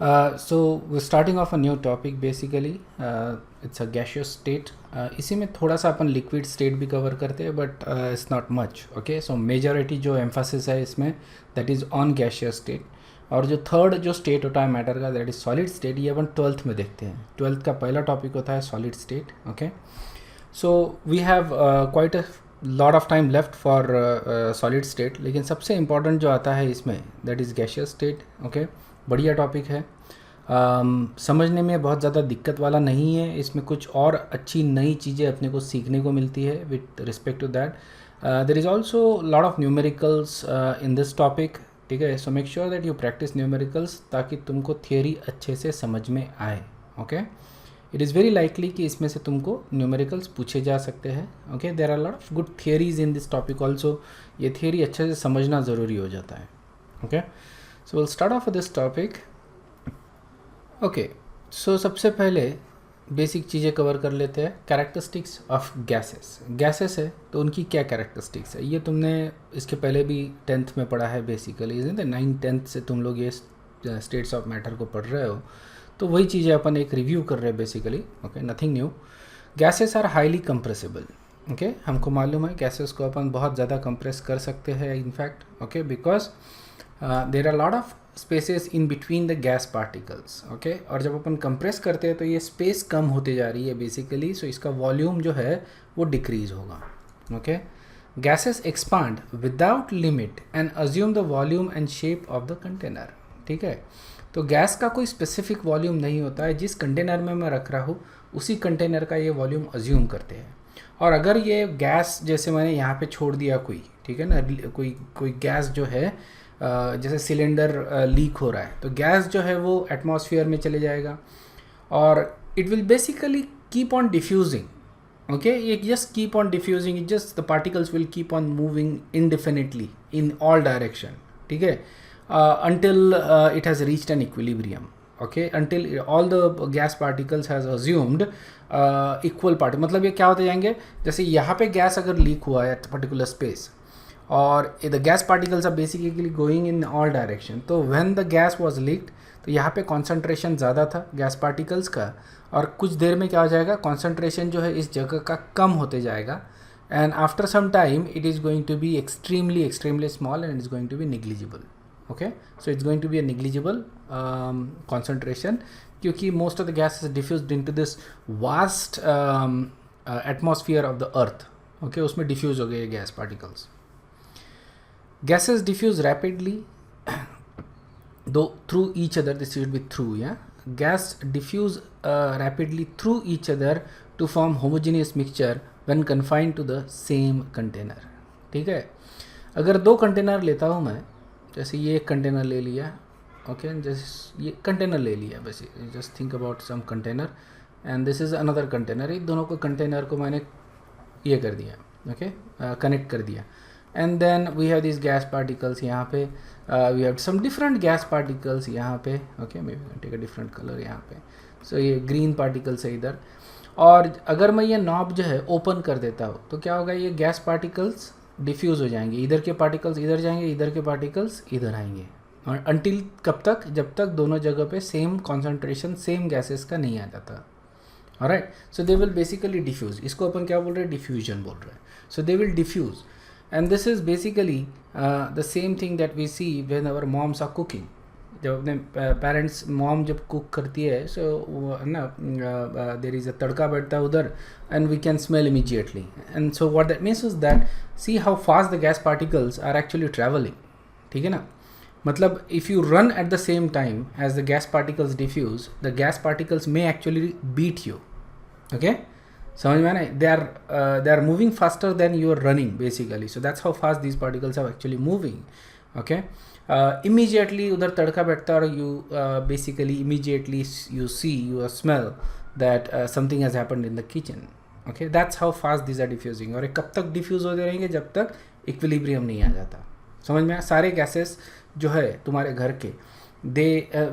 So we're starting off a new topic basically. It's a gaseous state. इसी में थोड़ा सा अपन लिक्विड स्टेट भी कवर करते हैं but it's not much. Okay, so majority जो एम्फासिस है इसमें that is on gaseous state. और जो थर्ड जो स्टेट होता है मैटर का दैट इज़ सॉलिड स्टेट, ये अपन 12th में देखते हैं. 12th का पहला टॉपिक होता है solid state. Okay, so we have quite a lot of time left for solid state. लेकिन सबसे इंपॉर्टेंट जो आता है इसमें that is gaseous state. Okay, बढ़िया टॉपिक है. समझने में बहुत ज़्यादा दिक्कत वाला नहीं है. इसमें कुछ और अच्छी नई चीज़ें अपने को सीखने को मिलती है with respect to that. There is also lot of numericals in this topic. ठीक है, so make sure that you practice numericals ताकि तुमको थियोरी अच्छे से समझ में आए. Okay, it is very likely कि इसमें से तुमको न्यूमेरिकल्स पूछे जा सकते हैं. Okay, there are lot of good theories in this topic also. ये थियोरी अच्छे से समझना ज़रूरी हो जाता है. Okay, so will start off this topic. Okay, so सबसे पहले बेसिक चीज़ें कवर कर लेते हैं. Characteristics of gases. गैसेस है तो उनकी क्या कैरेक्टरिस्टिक्स है, ये तुमने इसके पहले भी 10th में पढ़ा है बेसिकली. 9th-10th से तुम लोग ये स्टेट्स ऑफ मैटर को पढ़ रहे हो, तो वही चीज़ें अपन एक रिव्यू कर रहे हैं basically. Okay, nothing new. Gases are highly compressible. Okay, हमको मालूम है गैसेस को अपन बहुत ज़्यादा कंप्रेस कर सकते हैं in fact. Okay, because there are lot of spaces in between the gas particles. Okay, और जब अपन कंप्रेस करते हैं तो ये स्पेस कम होते जा रही है बेसिकली. सो इसका वॉल्यूम जो है वो डिक्रीज होगा. Okay, gases expand without limit and assume the volume and shape of the container. ठीक है, तो गैस का कोई स्पेसिफिक वॉल्यूम नहीं होता है. जिस कंटेनर में मैं रख रहा हूँ उसी कंटेनर का ये वॉल्यूम अज्यूम करते हैं. और अगर ये गैस जैसे मैंने यहाँ पे छोड़ दिया कोई, ठीक है ना, कोई गैस जो है जैसे सिलेंडर लीक हो रहा है तो गैस जो है वो एटमॉस्फेयर में चले जाएगा और it will basically keep on diffusing. Okay, ये just keep on diffusing, it just the particles will keep on moving indefinitely in all direction. ठीक है, until it has reached an equilibrium. Okay, until all the gas particles has assumed equal part. मतलब ये क्या होते जाएंगे, जैसे यहाँ पे गैस अगर लीक हुआ है at particular space और the gas particles are basically going in all direction. तो when the gas was leaked तो यहाँ पे concentration ज़्यादा था गैस पार्टिकल्स का और कुछ देर में क्या हो जाएगा, concentration जो है इस जगह का कम होते जाएगा. And after some time it is going to be extremely small and it is going to be negligible. Okay, so it's going to be a negligible concentration क्योंकि most of the gas is diffused into this vast atmosphere of the earth. Okay, उसमें diffuse हो गए gas particles. Gases diffuse rapidly though through each other. This should be through, yeah. Gas diffuse rapidly through each other to form homogeneous mixture when confined to the same container. ठीक है, अगर दो container लेता हूँ मैं, जैसे ये एक कंटेनर ले लिया. ओके, जैसे ये कंटेनर ले लिया, बस just think about some container and this is another container. ये दोनों को कंटेनर को मैंने ये कर दिया. ओके, कनेक्ट कर दिया and then we have this gas particles. यहाँ पे we have some different gas particles यहाँ पे. Okay, maybe take a different colour यहाँ पे. सो ये ग्रीन पार्टिकल्स है इधर. और अगर मैं ये नॉब जो है ओपन कर देता हूँ तो क्या होगा, ये गैस पार्टिकल्स डिफ्यूज़ हो जाएंगे. इधर के पार्टिकल्स इधर जाएंगे, इधर के पार्टिकल्स इधर आएंगे. और अनटिल कब तक, जब तक दोनों जगह पे सेम कॉन्सेंट्रेशन सेम गैसेस का नहीं आ जाता. Alright, so they will basically diffuse. इसको अपन क्या बोल रहे हैं, डिफ्यूजन बोल रहे हैं. So they will diffuse and this is basically the same thing that we see when our moms are cooking. जब अपने पेरेंट्स मॉम जब कुक करती है सो ना देर इज़ अ तड़का बैठता है उधर and we can smell immediately. And so what that means is that see how fast the gas particles are actually travelling. ठीक है ना, मतलब if you run at the same time as the gas particles diffuse, the gas particles may actually beat you. Okay, समझ में आना, they are moving faster than you are running basically. So that's how fast these particles are actually moving. Okay, immediately उधर तड़का बैठता है और you basically immediately you see, you smell that something has happened in the kitchen. Okay, that's how fast these are diffusing. और ये कब तक diffuse होते रहेंगे, जब तक equilibrium नहीं आ जाता. समझ में आया, सारे gases जो है तुम्हारे घर के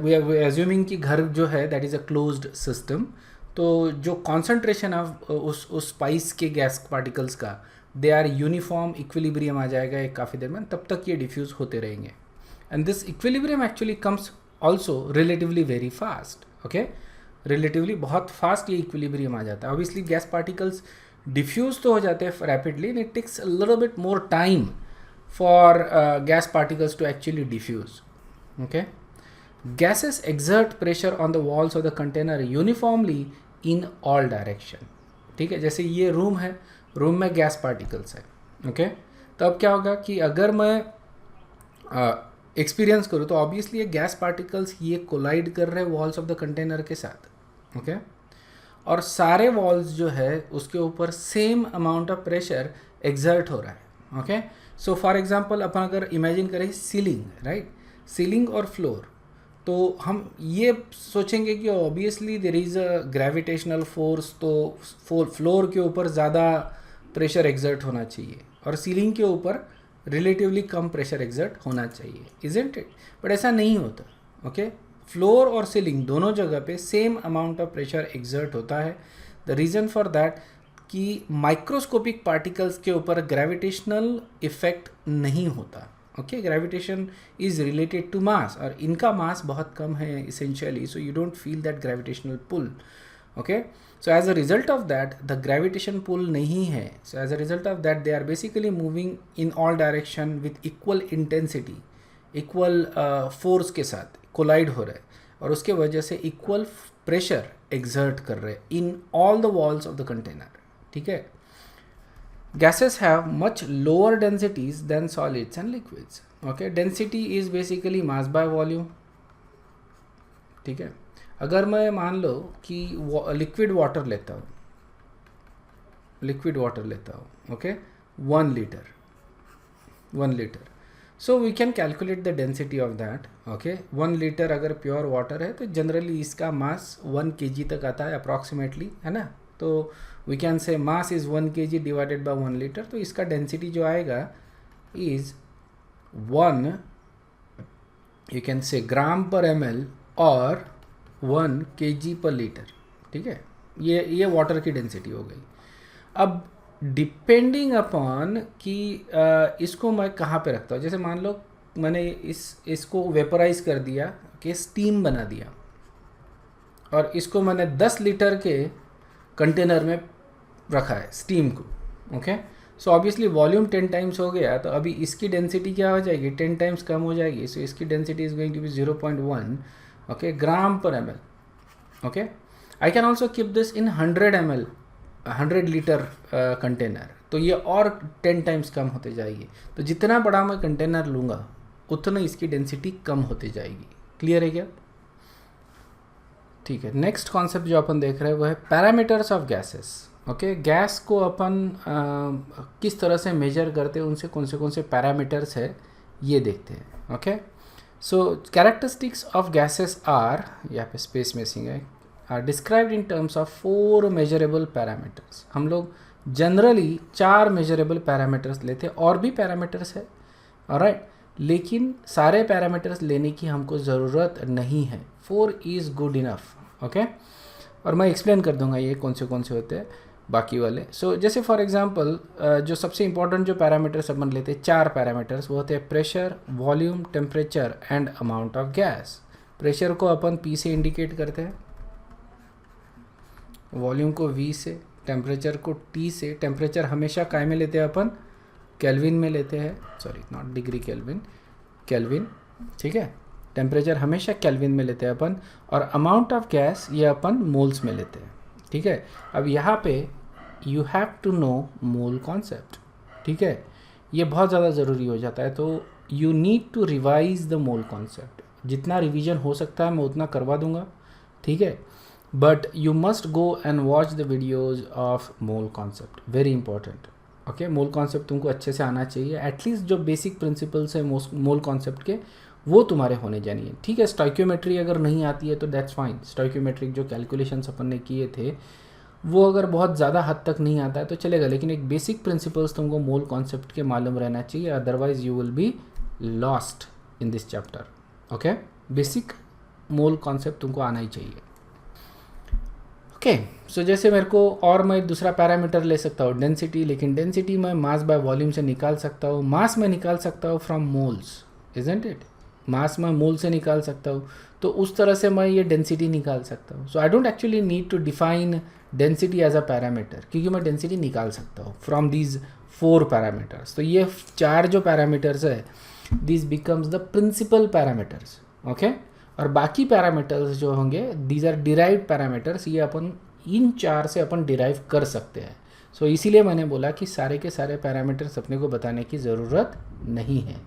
we are assuming कि घर जो है that is a closed system. तो जो concentration of उस स्पाइस के गैस पार्टिकल्स का दे आर यूनिफॉर्म, इक्विलिब्रियम आ जाएगा एक काफ़ी देर में, तब तक ये डिफ्यूज़ होते रहेंगे. And this equilibrium actually comes also relatively very fast, okay, relatively बहुत फास्ट ये इक्विलिब्रियम आ जाता है. ऑब्वियसली गैस पार्टिकल्स डिफ्यूज तो हो जाते हैं rapidly and it takes a little bit more time for gas particles to actually diffuse. Okay, gases exert pressure on the walls of the container uniformly in all direction. ठीक है, जैसे ये room है, room में gas particles है. Okay, तो अब क्या होगा कि अगर मैं एक्सपीरियंस करूँ तो ऑब्वियसली ये गैस पार्टिकल्स ये कोलाइड कर रहे हैं वॉल्स ऑफ द कंटेनर के साथ. ओके, और सारे वॉल्स जो है उसके ऊपर same amount of pressure exert हो रहा है. ओके, सो फॉर एग्जांपल अपन अगर इमेजिन करें सीलिंग, राइट, सीलिंग और फ्लोर, तो हम ये सोचेंगे कि obviously there is a gravitational force, तो फ्लोर के ऊपर ज़्यादा प्रेशर एक्सर्ट होना चाहिए और सीलिंग के ऊपर रिलेटिवली कम प्रेशर एक्सर्ट होना चाहिए, इजंट इट? बट ऐसा नहीं होता. ओके, फ्लोर और सीलिंग दोनों जगह पे same amount of pressure exert होता है. द रीज़न फॉर दैट कि माइक्रोस्कोपिक पार्टिकल्स के ऊपर ग्रेविटेशनल इफेक्ट नहीं होता. Okay, gravitation is related to mass और इनका मास बहुत कम है essentially, so you don't feel that gravitational pull. Okay, so as a result of that the gravitation pull नहीं है. So as a result of that they are basically moving in all direction with equal intensity, equal force के साथ collide हो रहे हैं और उसके वजह से इक्वल प्रेशर एक्सर्ट कर रहे हैं in all the walls of the container. ठीक है, gases have much lower densities than solids and liquids. Okay, density is basically mass by volume. ठीक है, अगर मैं मान लो कि लिक्विड वाटर लेता हूँ, okay, 1 litre, so we can calculate the density of that. Okay, 1 litre अगर प्योर वाटर है तो जनरली इसका मास 1 kg तक आता है अप्रॉक्सीमेटली, है ना. तो we can say mass is 1 kg divided by 1 litre, तो इसका डेंसिटी जो आएगा इज़ 1, यू कैन से ग्राम पर ml और 1 kg पर लीटर. ठीक है, ये वाटर की डेंसिटी हो गई. अब डिपेंडिंग अपॉन कि इसको मैं कहाँ पे रखता हूँ, जैसे मान लो मैंने इसको वेपराइज कर दिया कि स्टीम बना दिया और इसको मैंने 10 लीटर के कंटेनर में रखा है स्टीम को. Okay, so obviously volume 10 times हो गया, तो अभी इसकी डेंसिटी क्या हो जाएगी, 10 टाइम्स कम हो जाएगी. सो इसकी density is going to be 0.1, okay, gram per ml. Okay, I can also keep this in 100 ml, 100 litre container, तो ये और 10 टाइम्स कम होते जाएगी. तो जितना बड़ा मैं कंटेनर लूँगा उतना इसकी डेंसिटी कम होती जाएगी. क्लियर है क्या? ठीक है, नेक्स्ट कॉन्सेप्ट जो अपन देख रहे हैं वो है parameters of gases. Okay, gas को अपन किस तरह से मेजर करते हैं, उनसे कौन से पैरामीटर्स है ये देखते हैं. Okay, so characteristics of gases are, यहाँ पे स्पेस मिसिंग है, are described in terms of 4 measurable parameters. हम लोग जनरली 4 मेजरेबल पैरामीटर्स लेते हैं, और भी पैरामीटर्स है, ऑलराइट, लेकिन सारे पैरामीटर्स लेने की हमको ज़रूरत नहीं है. 4 इज़ गुड इनफ. ओके, और मैं एक्सप्लेन कर दूंगा ये कौन से होते हैं बाकी वाले. सो जैसे फॉर एग्जांपल जो सबसे इंपॉर्टेंट जो पैरामीटर्स अपन लेते हैं, 4 पैरामीटर्स, वो होते हैं pressure, volume, temperature and amount of gas. Pressure को अपन P से इंडिकेट करते हैं, वॉल्यूम को V से, टेम्परेचर को T से. टेम्परेचर हमेशा काय में लेते हैं अपन, केल्विन में लेते हैं, sorry not degree kelvin, kelvin. ठीक है, टेम्परेचर हमेशा केल्विन में लेते हैं अपन, और अमाउंट ऑफ गैस ये अपन मोल्स में लेते हैं. ठीक है, अब यहाँ पे you have to know mole concept. ठीक है, ये बहुत ज़्यादा ज़रूरी हो जाता है, तो you need to revise the mole concept. जितना रिवीजन हो सकता है मैं उतना करवा दूंगा. ठीक है, but you must go and watch the videos of mole concept, very important. Okay, mole concept तुमको अच्छे से आना चाहिए, एटलीस्ट जो बेसिक प्रिंसिपल्स है मोल कॉन्सेप्ट के वो तुम्हारे होने जानिए. ठीक है, स्टोइक्योमेट्री अगर नहीं आती है तो दैट्स फाइन. स्टोइक्योमेट्रिक जो कैलकुलेशंस अपन ने किए थे वो अगर बहुत ज़्यादा हद तक नहीं आता है तो चलेगा, लेकिन एक बेसिक प्रिंसिपल्स तुमको मोल कॉन्सेप्ट के मालूम रहना चाहिए, otherwise you will be lost in this chapter. Okay, basic mole concept तुमको आना ही चाहिए. ओके, सो जैसे मेरे को, और मैं दूसरा पैरामीटर ले सकता हूँ डेंसिटी, लेकिन डेंसिटी मैं मास बाय वॉल्यूम से निकाल सकता हूँ. मास में निकाल सकता हूँ फ्रॉम मोल्स, इजंट इट? मास मैं मोल से निकाल सकता हूँ, तो उस तरह से मैं ये डेंसिटी निकाल सकता हूँ. So I don't actually need to define density as a parameter, क्योंकि मैं डेंसिटी निकाल सकता हूँ फ्रॉम दीज 4 पैरामीटर्स. तो ये 4 जो पैरामीटर्स है, this becomes the principal parameters. Okay, और बाकी पैरामीटर्स जो होंगे दीज आर डिराइव्ड पैरामीटर्स. ये अपन इन 4 से अपन डिराइव कर सकते हैं. सो इसीलिए मैंने बोला कि सारे के सारे पैरामीटर्स अपने को बताने की ज़रूरत नहीं है.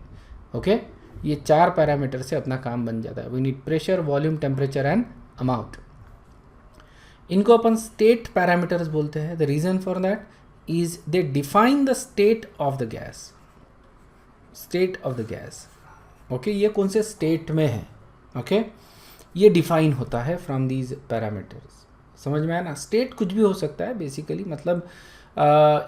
ओके, ये 4 पैरामीटर से अपना काम बन जाता है. We need pressure, volume, temperature and amount. इनको अपन स्टेट पैरामीटर्स बोलते हैं. The reason for that is they define the state of the gas. State of the gas. Okay, ये कौन से स्टेट में है. ओके, ये डिफाइन होता है फ्रॉम दीज पैरामीटर्स. समझ में आया ना. स्टेट कुछ भी हो सकता है बेसिकली. मतलब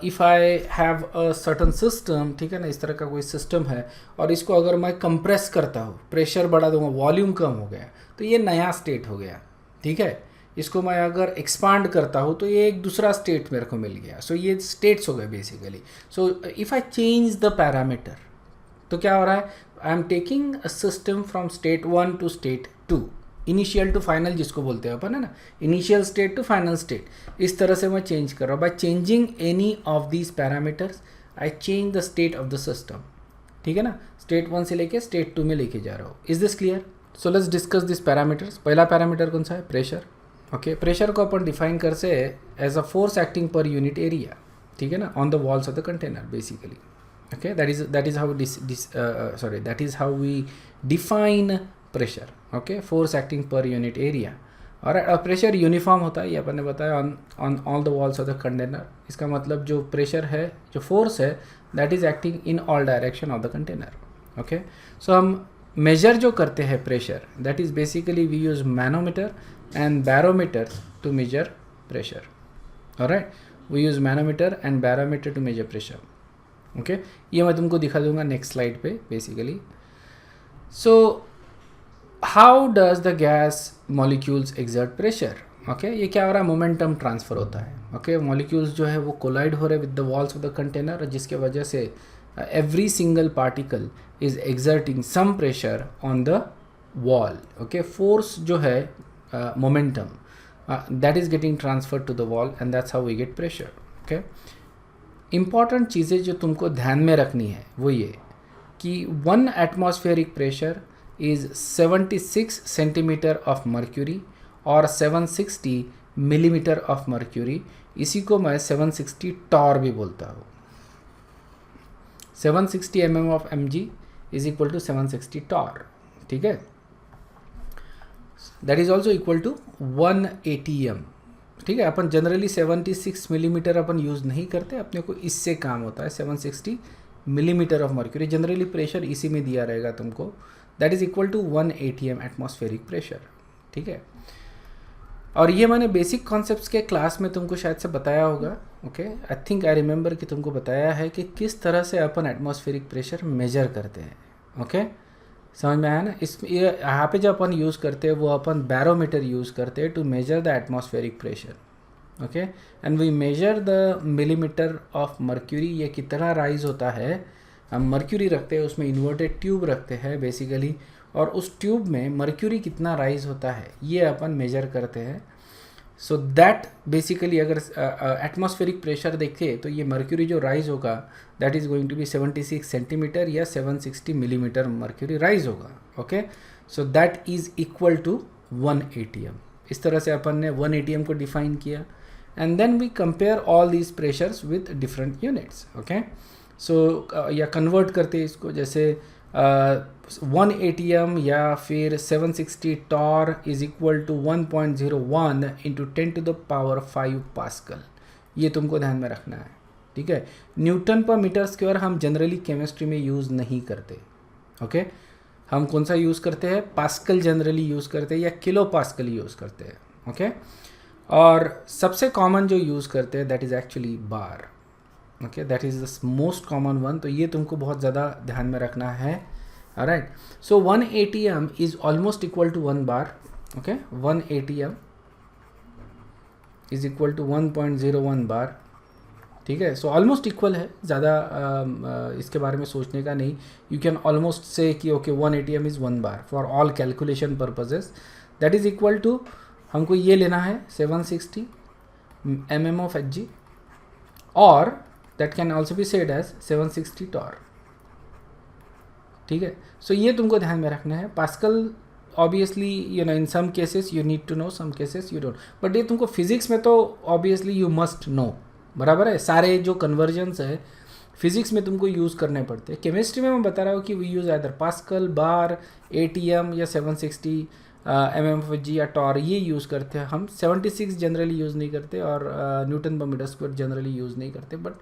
if I have a certain system, ठीक है ना, इस तरह का कोई सिस्टम है, और इसको अगर मैं कंप्रेस करता हूँ, प्रेशर बढ़ा दूंगा, वॉल्यूम कम हो गया, तो ये नया स्टेट हो गया. ठीक है. इसको मैं अगर एक्सपांड करता हूँ तो ये एक दूसरा स्टेट मेरे को मिल गया. सो ये स्टेट्स हो गए basically. So if I change the parameter, तो क्या हो रहा है, I am taking a system from state 1 to state 2, initial to final जिसको बोलते हैं अपन, है ना, initial state to final state. इस तरह से मैं चेंज कर रहा हूँ. By changing any of these parameters I change the state of the system. ठीक है ना. स्टेट 1 से लेके स्टेट 2 में लेके जा रहा हूँ. Is this clear. So let's discuss this parameters. पहला पैरामीटर कौन सा है, प्रेशर. ओके, प्रेशर को अपन डिफाइन कर से as a force acting per unit area. ठीक है ना, on the walls of the container basically. Okay, that is how that is how we define pressure. Okay, force acting per unit area. और pressure uniform होता है, ये अपन ने बताया, on all the walls of the container. इसका मतलब जो प्रेशर है, जो फोर्स है, that is acting in all direction of the container. Okay, so हम मेजर जो करते हैं pressure, that is basically we use manometer and barometer to measure pressure. Alright, we use manometer and barometer to measure pressure. Okay, ये मैं तुमको दिखा दूंगा next slide पे basically. So how does the gas molecules exert pressure. Okay, ये क्या हो रहा है, मोमेंटम ट्रांसफ़र होता है. ओके, मॉलिक्यूल्स जो है वो कोलाइड हो रहे with the walls of the container, जिसके वजह से every single particle is exerting some pressure on the wall. Okay, force जो है, momentum, that is getting transfer to the wall and that's how we get pressure. Okay, important चीज़ें जो तुमको ध्यान में रखनी है वो ये कि 1 atmospheric pressure is 76 centimetre of mercury और 760 मिलीमीटर ऑफ मर्क्यूरी. इसी को मैं 760 टॉर भी बोलता हूँ. 760 mm of mg is equal to 760 torr. ठीक है, that is also equal to 1 atm. ठीक है, अपन जनरली 76 मिलीमीटर अपन यूज़ नहीं करते, अपने को इससे काम होता है. 760 millimetre of mercury, generally pressure इसी में दिया रहेगा तुमको. That is equal to 1 atm atmospheric pressure. ठीक है, और ये मैंने बेसिक कॉन्सेप्ट्स के क्लास में तुमको शायद से बताया होगा. Okay, I think I remember कि तुमको बताया है कि किस तरह से अपन एटमॉस्फेरिक प्रेशर मेजर करते हैं. ओके, समझ में आया ना. यहाँ पे जो अपन यूज़ करते हैं वो अपन बैरोमीटर यूज़ करते हैं to measure the atmospheric pressure. Okay, and we measure the millimetre of mercury. ये कितना राइज होता है, हम मर्क्यूरी रखते हैं, उसमें इन्वर्टेड ट्यूब रखते हैं बेसिकली, और उस ट्यूब में मर्क्यूरी कितना राइज होता है ये अपन मेजर करते हैं. सो दैट बेसिकली अगर एटमॉस्फेरिक प्रेशर देखें तो ये मर्क्यूरी जो राइज होगा that is going to be 76 centimetre या 760 मिलीमीटर मर्क्यूरी राइज होगा. Okay, so that is equal to 1 atm. इस तरह से अपन ने 1 atm को डिफाइन किया and then we compare all these pressures with different units. Okay, so या कन्वर्ट करते इसको, जैसे 1 atm या फिर 760 torr is equal to 1.01 into 10 to the power 5 pascal. ये तुमको ध्यान में रखना है. ठीक है, न्यूटन पर मीटर स्क्वायर हम जनरली केमिस्ट्री में यूज़ नहीं करते. ओके, हम कौन सा यूज़ करते हैं, पास्कल जनरली यूज़ करते हैं या किलो पास्कल यूज़ करते हैं. ओके, और सबसे कॉमन जो यूज़ करते हैं that is actually bar. Okay, that is the most common one. तो ये तुमको बहुत ज़्यादा ध्यान में रखना है. Alright, so 1 atm is almost equal to 1 bar. Okay, 1 atm is equal to 1.01 bar. ठीक है। सो ऑलमोस्ट इक्वल है, ज़्यादा इसके बारे में सोचने का नहीं। यू कैन ऑलमोस्ट से कि okay 1 ATM is 1 bar for all calculation purposes. That is equal to, हमको ये लेना है 760 mm ऑफ Hg, और that can also be said as 760 torr. ठीक है। सो ये तुमको ध्यान में रखना है। Pascal obviously you know in some cases you need to know, some cases you don't, but ये तुमको फिजिक्स में तो ऑब्वियसली यू मस्ट नो, बराबर है। सारे जो कन्वर्जन्स है फिजिक्स में तुमको यूज़ करने पड़ते हैं। केमिस्ट्री में मैं बता रहा हूँ कि we use either pascal, bar, ATM या 760 mm/G या टॉर, ये यूज़ करते हैं हम। 76 जनरली यूज़ नहीं करते, और न्यूटन पर मीटर स्क्वायर जनरली यूज़ नहीं करते, but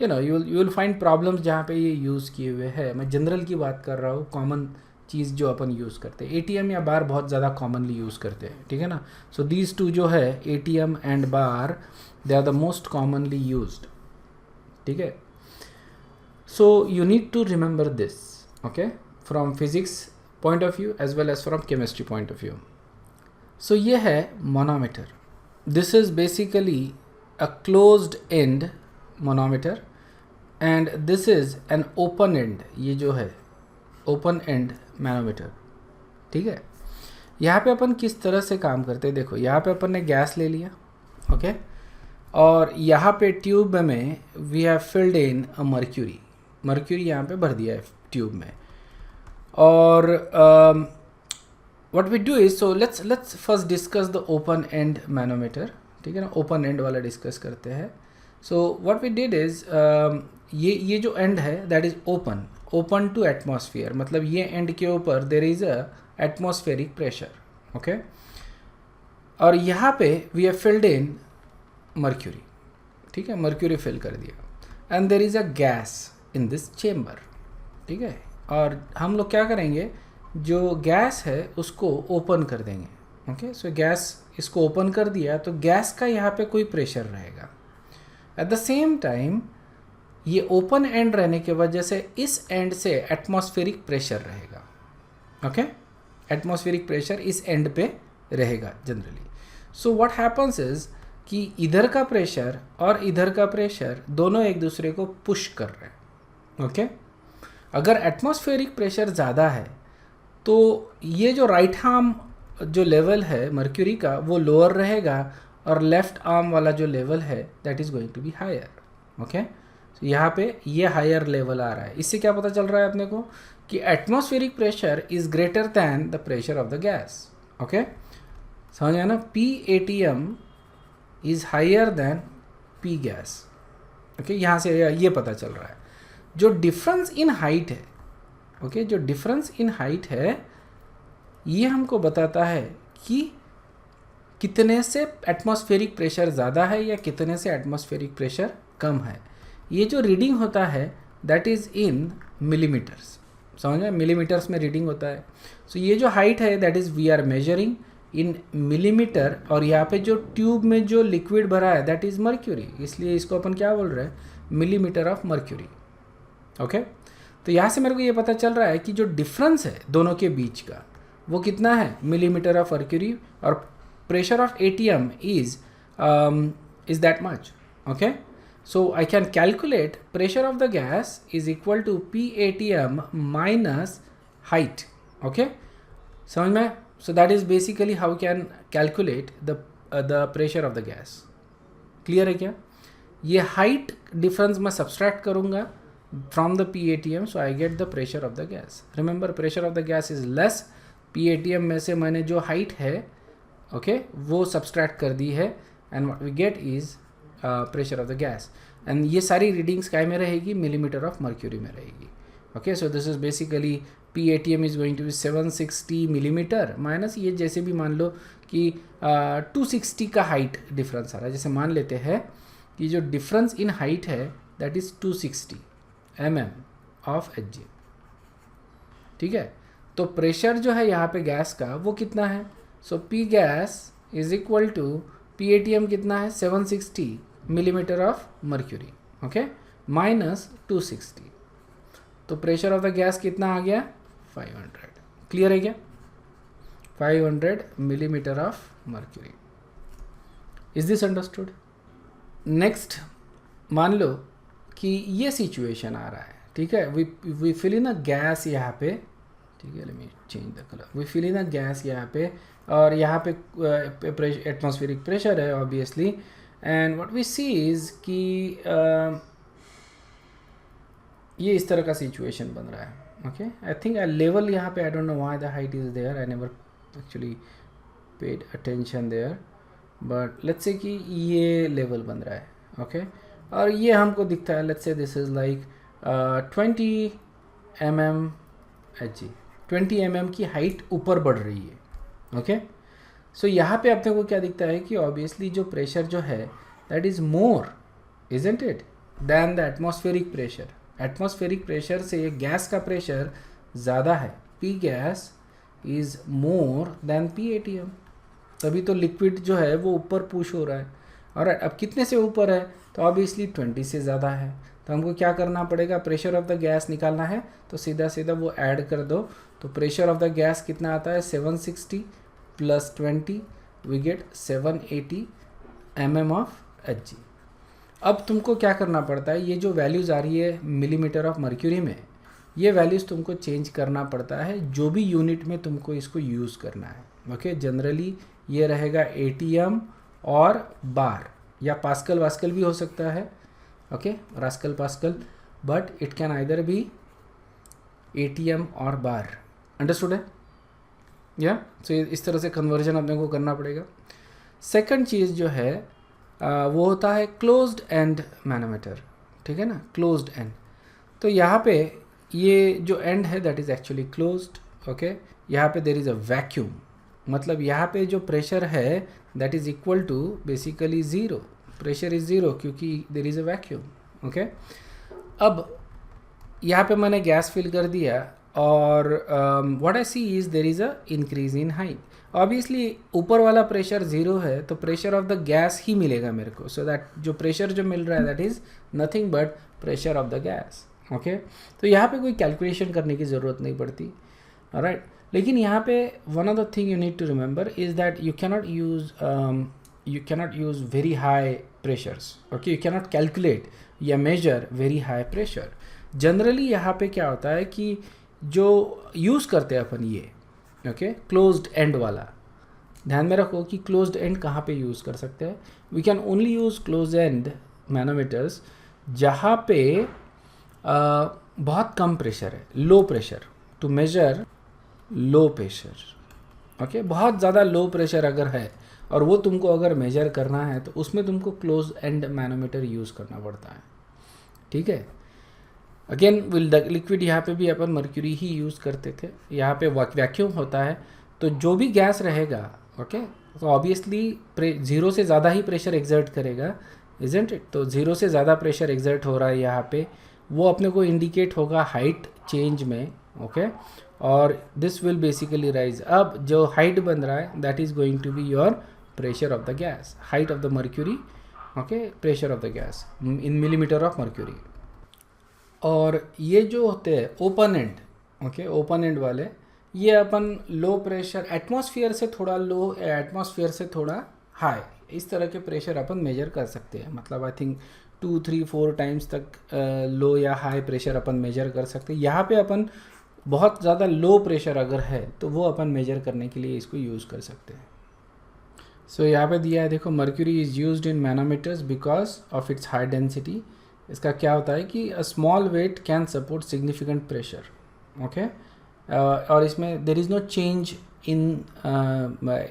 you know you will find problems जहाँ पे ये यूज़ किए हुए हैं। मैं जनरल की बात कर रहा हूँ, कॉमन चीज़ जो अपन यूज़ करते हैं। ATM या बार बहुत ज़्यादा कॉमनली यूज़ करते हैं, ठीक है ना। सो दीज टू जो है ATM and bar, they are the most commonly used, ठीक है। So you need to remember this, okay, from physics point of view as well as from chemistry point of view. So ये है manometer. This is basically a closed end manometer and this is an open end, ये जो है open end manometer, ठीक है। यहाँ पे अपन किस तरह से काम करते हैं, देखो यहाँ पे अपन ने गैस ले लिया, ओके, और यहाँ पे ट्यूब में we have filled in a mercury, mercury यहाँ पे भर दिया है ट्यूब में। और what we do is, so let's first discuss the open end manometer, ठीक है ना। ओपन एंड वाला डिस्कस करते हैं। So what we did is, ये जो एंड है that is open to atmosphere, मतलब ये एंड के ऊपर there is a atmospheric pressure, okay. और यहाँ पे we have filled in mercury, ठीक है, मर्क्यूरी फिल कर दिया, and there is a gas in this chamber, ठीक है। और हम लोग क्या करेंगे, जो गैस है उसको ओपन कर देंगे, ओके। सो गैस इसको ओपन कर दिया तो गैस का यहाँ पे कोई प्रेशर रहेगा। एट द सेम टाइम ये ओपन एंड रहने की वजह से इस एंड से एटमॉस्फेरिक प्रेशर रहेगा, ओके। एटमॉस्फेरिक प्रेशर इस एंड पे रहेगा generally. So what happens is कि इधर का प्रेशर और इधर का प्रेशर दोनों एक दूसरे को पुश कर रहे हैं, ओके। अगर एटमॉस्फेरिक प्रेशर ज़्यादा है तो ये जो राइट आर्म जो लेवल है मर्क्यूरी का वो लोअर रहेगा, और लेफ्ट आर्म वाला जो लेवल है that is going to be higher, okay. तो यहाँ पे ये हायर लेवल आ रहा है। इससे क्या पता चल रहा है अपने को कि atmospheric pressure is greater than the pressure of the gas, okay. समझ आया ना। PATM is higher than P gas, okay. यहाँ से ये पता चल रहा है। जो डिफरेंस इन हाइट है, ओके, जो डिफरेंस इन हाइट है ये हमको बताता है कि कितने से एटमॉस्फेरिक प्रेशर ज़्यादा है या कितने से एटमॉस्फेरिक प्रेशर कम है। ये जो रीडिंग होता है दैट इज़ इन मिलीमीटर्स, समझ में, मिलीमीटर्स में रीडिंग होता है। सो ये जो हाइट है that is we are measuring in millimetre, और यहाँ पे जो ट्यूब में जो लिक्विड भरा है दैट इज़ मर्क्यूरी, इसलिए इसको अपन क्या बोल रहे हैं, मिलीमीटर ऑफ मर्क्यूरी, ओके। तो यहाँ से मेरे को ये पता चल रहा है कि जो डिफरेंस है दोनों के बीच का वो कितना है, मिलीमीटर ऑफ मर्क्यूरी, और pressure of ATM is that much, okay. So I can calculate pressure of the gas is equal to PATM minus height, okay, समझ में। So that is basically how we can calculate the pressure of the gas. Clear है क्या। ये height difference मैं subtract करूँगा from the PATM, so I get the pressure of the gas. Remember pressure of the gas is less, PATM में से मैंने जो height है, okay, वो subtract कर दी है, and what we get is pressure of the gas. And ये सारी रीडिंग्स काय में रहेगी, मिलीमीटर ऑफ मर्क्यूरी में रहेगी, okay. So this is basically PATM is going to be 760 millimetre minus, ये जैसे भी मान लो कि 260 का हाइट डिफरेंस आ रहा है, जैसे मान लेते हैं कि जो डिफरेंस इन हाइट है that is 260 mm of Hg, ठीक है। तो प्रेशर जो है यहाँ पे गैस का वो कितना है, so P gas is equal to PATM कितना है, 760 millimetre of mercury, okay, minus 260, तो प्रेशर ऑफ द गैस कितना आ गया, 500। क्लियर है क्या, 500 millimetre of mercury. Is this understood. Next मान लो कि ये सिचुएशन आ रहा है, ठीक है, we fill in a gas यहाँ पे, ठीक है, let me change the colour, we fill in a gas यहाँ पे, और यहाँ पे एटमॉस्फेरिक प्रेशर है obviously, and what we see is कि ये इस तरह का सिचुएशन बन रहा है. ओके, आई थिंक लेवल यहाँ पे, I don't know why the height is there, I never actually paid attention there, but let's say कि ये लेवल बन रहा है. ओके, और ये हमको दिखता है, let's say this is like 20 mm H 20 mm की हाइट ऊपर बढ़ रही है. ओके, सो यहाँ पे अपने को क्या दिखता है कि ऑब्वियसली जो प्रेशर जो है that is more, isn't it, than the atmospheric pressure. Atmospheric pressure से ये गैस का प्रेशर ज़्यादा है, P gas is more than P ATM, तभी तो लिक्विड जो है वो ऊपर पुश हो रहा है. और अब कितने से ऊपर है, तो ऑब्वियसली 20 से ज़्यादा है, तो हमको क्या करना पड़ेगा, प्रेशर ऑफ द गैस निकालना है, तो सीधा सीधा वो ऐड कर दो. तो प्रेशर ऑफ द गैस कितना आता है, 760 plus 20 we get 780 mm of H G. अब तुमको क्या करना पड़ता है, ये जो वैल्यूज़ आ रही है मिलीमीटर ऑफ मर्क्यूरी में, ये वैल्यूज़ तुमको चेंज करना पड़ता है जो भी यूनिट में तुमको इसको यूज़ करना है. ओके, जनरली ये रहेगा एटीएम और बार, या पास्कल वास्कल भी हो सकता है. Okay, rascal Pascal, but it can either be ATM or bar. Understood है? या सो इस तरह से कन्वर्जन अपने को करना पड़ेगा. सेकंड चीज़ जो है वो होता है क्लोज्ड एंड मैनोमीटर. ठीक है ना, क्लोज्ड एंड. तो यहाँ पे ये जो एंड है that is actually closed. Okay, यहाँ पे देर इज़ अ वैक्यूम, मतलब यहाँ पे जो प्रेशर है that is equal to basically zero. Pressure is zero क्योंकि there is a vacuum. Okay, अब यहाँ पे मैंने गैस फिल कर दिया, और what I see is there is a increase in height. Obviously ऊपर वाला प्रेशर ज़ीरो है, तो प्रेशर ऑफ द गैस ही मिलेगा मेरे को. सो दैट जो प्रेशर जो मिल रहा है that is nothing but pressure of the gas. Okay, तो यहाँ पे कोई कैलकुलेशन करने की ज़रूरत नहीं पड़ती. ऑलराइट, लेकिन यहाँ पे one of the thing you need to remember is that you cannot use very high pressures. Okay, you cannot calculate या measure very high pressure. Generally यहाँ पे क्या होता है कि जो यूज़ करते हैं अपन ये, ओके, क्लोज्ड एंड वाला, ध्यान में रखो कि क्लोज्ड एंड कहाँ पे यूज़ कर सकते हैं. We can only use close end manometers जहाँ पे बहुत कम प्रेशर है, low pressure, to measure low pressure. Okay, बहुत ज़्यादा लो प्रेशर अगर है और वो तुमको अगर मेजर करना है तो उसमें तुमको क्लोज एंड मैनोमीटर यूज़ करना पड़ता है. ठीक है, अगेन विल द लिक्विड यहाँ पे भी अपन मर्क्यूरी ही यूज़ करते थे. यहाँ पे वैक्यूम होता है, तो जो भी गैस रहेगा, ओके, तो ऑब्वियसली ज़ीरो से ज़्यादा ही प्रेशर एग्जर्ट करेगा, इजंट इट. तो ज़ीरो से ज़्यादा प्रेशर एग्जर्ट हो रहा है यहाँ पे, वो अपने को इंडिकेट होगा हाइट चेंज में. ओके, और दिस विल बेसिकली राइज. अब जो हाइट बन रहा है that is going to be your pressure of the gas, height of the mercury. Okay, pressure of the gas in millimetre of mercury. और ये जो होते हैं open end, okay, open end वाले, ये अपन लो प्रेशर एटमॉस्फेयर से थोड़ा लो, atmosphere से थोड़ा हाई, इस तरह के प्रेशर अपन मेजर कर सकते हैं. मतलब आई थिंक 2, 3, 4 टाइम्स तक लो या हाई प्रेशर अपन मेजर कर सकते हैं. यहाँ पे अपन बहुत ज़्यादा लो प्रेशर अगर है तो वो अपन मेजर करने के लिए इसको यूज़ कर सकते हैं. सो यहाँ पे दिया है, देखो, mercury is used in manometers because of its high density. इसका क्या होता है कि a small weight can support significant pressure. Okay, और इसमें there is no change in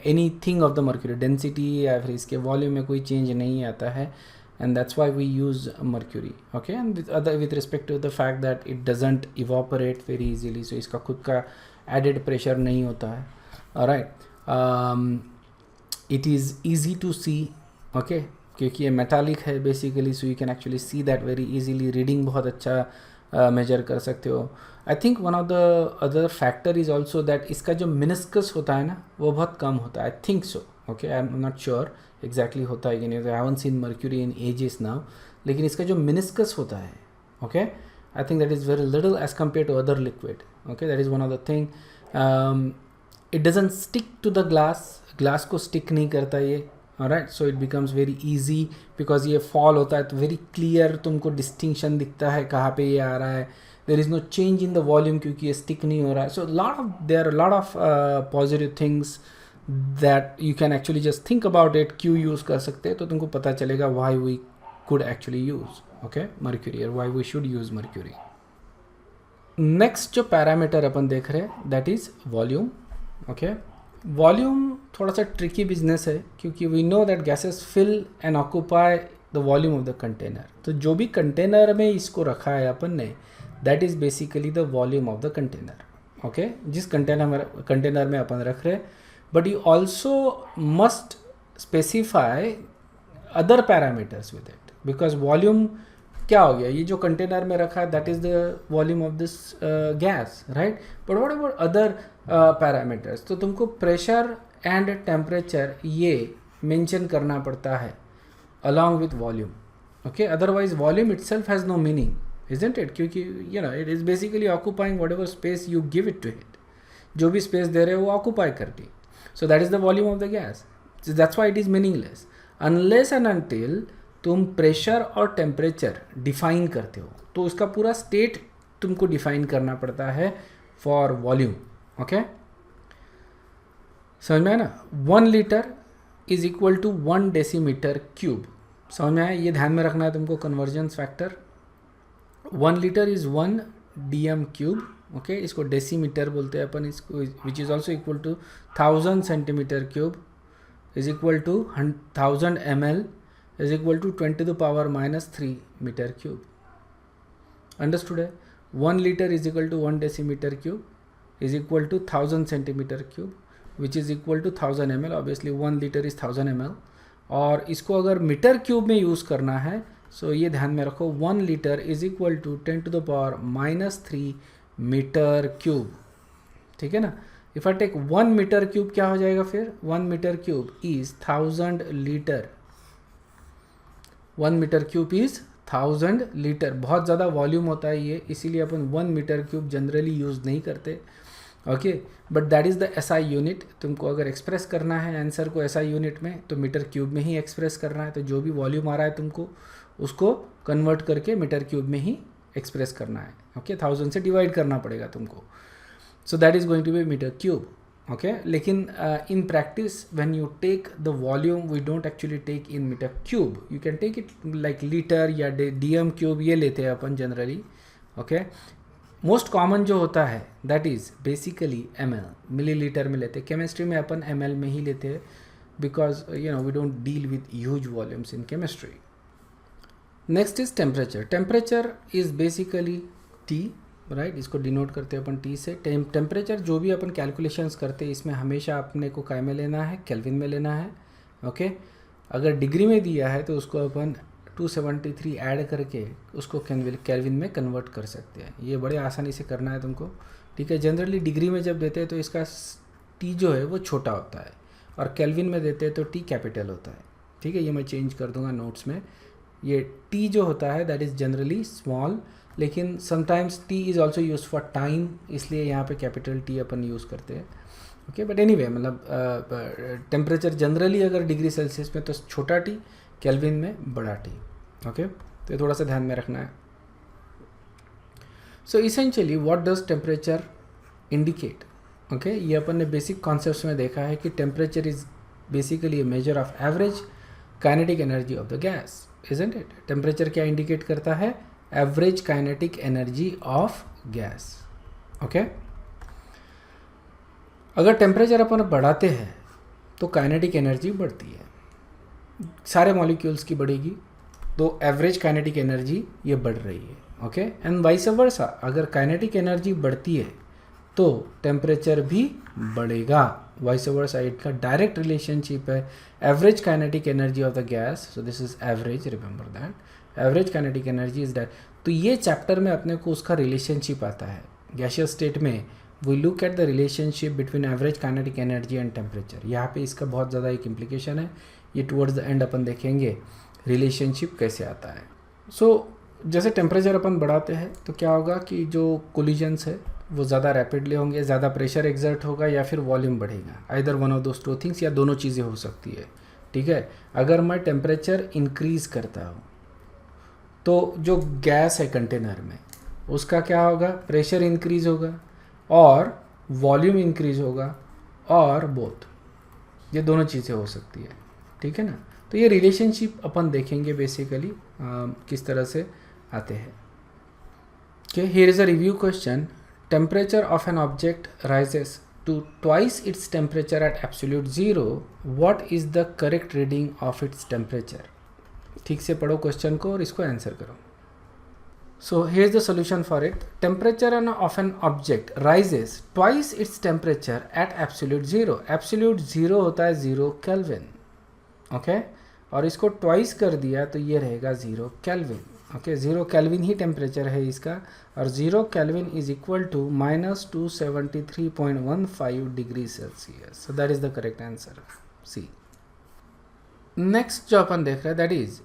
anything of the mercury, density या फिर इसके वॉल्यूम में कोई चेंज नहीं आता है, and that's why we use mercury. Okay, and with respect to the fact that it doesn't evaporate very easily, so इसका खुद का added pressure नहीं होता है. alright, it is easy to see. okay, क्योंकि ये metallic है basically, so you can actually see that very easily. reading बहुत अच्छा measure कर सकते हो. I think one of the other factor is also that इसका जो meniscus होता है ना वो बहुत कम होता है. I think so. okay, I'm not sure exactly होता है कि नहीं. I haven't seen mercury in ages now, लेकिन इसका जो मिनिस्कस होता है, okay, I think that is very little edge compare to other liquid. Okay, that is one of the thing. It doesn't stick to the glass, glass को stick नहीं करता ये. Right. So it becomes very easy because ये fall होता है तो very clear तुमको distinction दिखता है कहाँ पे ये आ रहा है. There is no change in the volume क्योंकि ये स्टिक नहीं हो रहा है. So there are lot of positive things that you can actually just think about it. क्यों यूज़ कर सकते हैं तो तुमको पता चलेगा why we could actually use mercury or why we should use mercury. Next जो पैरामीटर अपन देख रहे हैं दैट इज वॉल्यूम. वॉल्यूम थोड़ा सा ट्रिकी बिजनेस है क्योंकि we know that gases fill and occupy the volume of the container. तो जो भी कंटेनर में इसको रखा है अपन ने that is basically the volume of the container. जिस कंटेनर में अपन रख रहे हैं. But you also must specify other parameters with it because volume क्या हो गया, ये जो कंटेनर में रखा है that is the volume of this gas, right. But what about other parameters. तो तुमको प्रेशर एंड टेम्परेचर ये मेंशन करना पड़ता है along with volume. Otherwise volume itself has no meaning, isn't it? क्योंकि it is basically occupying whatever space you give it to it. जो भी space दे रहे हो वो ऑक्यूपाई करती. So that is the volume of the gas. That's why it is meaningless unless and until तुम pressure और temperature define करते हो. तो उसका पूरा स्टेट तुमको डिफाइन करना पड़ता है फॉर वॉल्यूम. समझ में आया ना. 1 litre is equal to 1 decimetre cube. समझ में आया. ये ध्यान में रखना है तुमको convergence factor. 1 litre is 1 DM cube. इसको डेसीमीटर बोलते हैं अपन इसको, which is also equal to 1000 centimetre cube is equal to 1000 ml is equal to 10 to the power minus 3 meter cube. Understood है. 1 liter is equal to 1 decimeter cube is equal to 1000 centimeter cube which is equal to 1000 ml. obviously 1 liter is 1000 ml. और इसको अगर metre cube में use करना है so ये ध्यान में रखो 1 litre is equal to 10 to the power minus 3 metre cube. ठीक है ना. If I take 1 metre cube क्या हो जाएगा फिर. 1 metre cube is 1000 litre. 1 metre cube is 1000 litre. बहुत ज़्यादा वॉल्यूम होता है ये, इसीलिए अपन 1 मीटर क्यूब जनरली यूज़ नहीं करते. But that is the SI unit. तुमको अगर एक्सप्रेस करना है आंसर को एसआई यूनिट में तो मीटर क्यूब में ही एक्सप्रेस करना है. तो जो भी वॉल्यूम आ रहा है तुमको उसको कन्वर्ट करके मीटर क्यूब में ही एक्सप्रेस करना है. 1000 से डिवाइड करना पड़ेगा तुमको. So that is going to be meter cube. लेकिन in practice when you take the volume we don't actually take in meter cube. You can take it like liter या dm cube ये लेते हैं अपन generally. Most common जो होता है that is basically ml, millilitre में लेते हैं. chemistry में अपन ml में ही लेते हैं because we don't deal with huge volumes in chemistry. Next is temperature. Temperature is basically T. Right. इसको डिनोट करते हैं अपन टी से. टेम्परेचर जो भी अपन कैलकुलेशंस करते हैं इसमें हमेशा अपने को काय में लेना है, केल्विन में लेना है. अगर डिग्री में दिया है तो उसको अपन 273 ऐड करके उसको केल्विन में कन्वर्ट कर सकते हैं. ये बड़े आसानी से करना है तुमको. ठीक है. जनरली डिग्री में जब देते हैं तो इसका टी जो है वो छोटा होता है और केल्विन में देते हैं तो टी कैपिटल होता है. ठीक है. ये मैं चेंज कर दूंगा नोट्स में. ये टी जो होता है दैट इज़ जनरली स्मॉल, लेकिन sometimes T is also use for time, इसलिए यहाँ पे कैपिटल टी अपन यूज़ करते हैं. बट एनीवे मतलब टेम्परेचर जनरली अगर डिग्री सेल्सियस में तो छोटा टी, केल्विन में बड़ा टी. तो ये थोड़ा सा ध्यान में रखना है. So essentially what does temperature indicate. ये अपन ने बेसिक कॉन्सेप्ट्स में देखा है कि temperature is basically a measure of average kinetic energy of the gas, isn't it. Temperature क्या इंडिकेट करता है. Average kinetic energy of gas. अगर टेम्परेचर अपन बढ़ाते हैं तो काइनेटिक एनर्जी बढ़ती है, सारे मॉलिक्यूल्स की बढ़ेगी, तो एवरेज काइनेटिक एनर्जी ये बढ़ रही है. And vice versa. अगर काइनेटिक एनर्जी बढ़ती है तो टेम्परेचर भी बढ़ेगा. Vice versa. इनका डायरेक्ट रिलेशनशिप है. Average kinetic energy of the gas, so this is average, remember that. Average kinetic energy is that. तो ये चैप्टर में अपने को उसका रिलेशनशिप आता है. गैसियस स्टेट में we look at the relationship between average kinetic energy and temperature. यहाँ पे इसका बहुत ज़्यादा एक इम्प्लीकेशन है. ये टुवर्ड्स द एंड अपन देखेंगे रिलेशनशिप कैसे आता है. जैसे टेम्परेचर अपन बढ़ाते हैं तो क्या होगा कि जो कोलिजन्स है वो ज़्यादा रैपिडली होंगे, ज़्यादा प्रेशर एक्सर्ट होगा या फिर वॉल्यूम बढ़ेगा. Either one of those two things, या दोनों चीज़ें हो सकती है. ठीक है। अगर मैं टेम्परेचर इंक्रीज़ करता हूँ तो जो गैस है कंटेनर में उसका क्या होगा, प्रेशर इंक्रीज़ होगा और वॉल्यूम इंक्रीज़ होगा, और बोथ, ये दोनों चीज़ें हो सकती है, ठीक है ना। तो ये रिलेशनशिप अपन देखेंगे बेसिकली किस तरह से आते हैं। Okay, here is a review question. Temperature of an object rises to twice its temperature at absolute zero. What is the correct reading of its temperature? ठीक से पढ़ो क्वेश्चन को और इसको आंसर करो। So here is the solution for it. Temperature of an object rises twice its temperature at absolute zero. Absolute zero होता है 0 kelvin, okay, और इसको ट्वाइस कर दिया तो ये रहेगा 0 केल्विन, ओके। 0 केल्विन ही टेम्परेचर है इसका, और 0 kelvin is equal to -273.15 degree Celsius. So that is the correct answer, C. Next जो अपन देख रहे हैं that is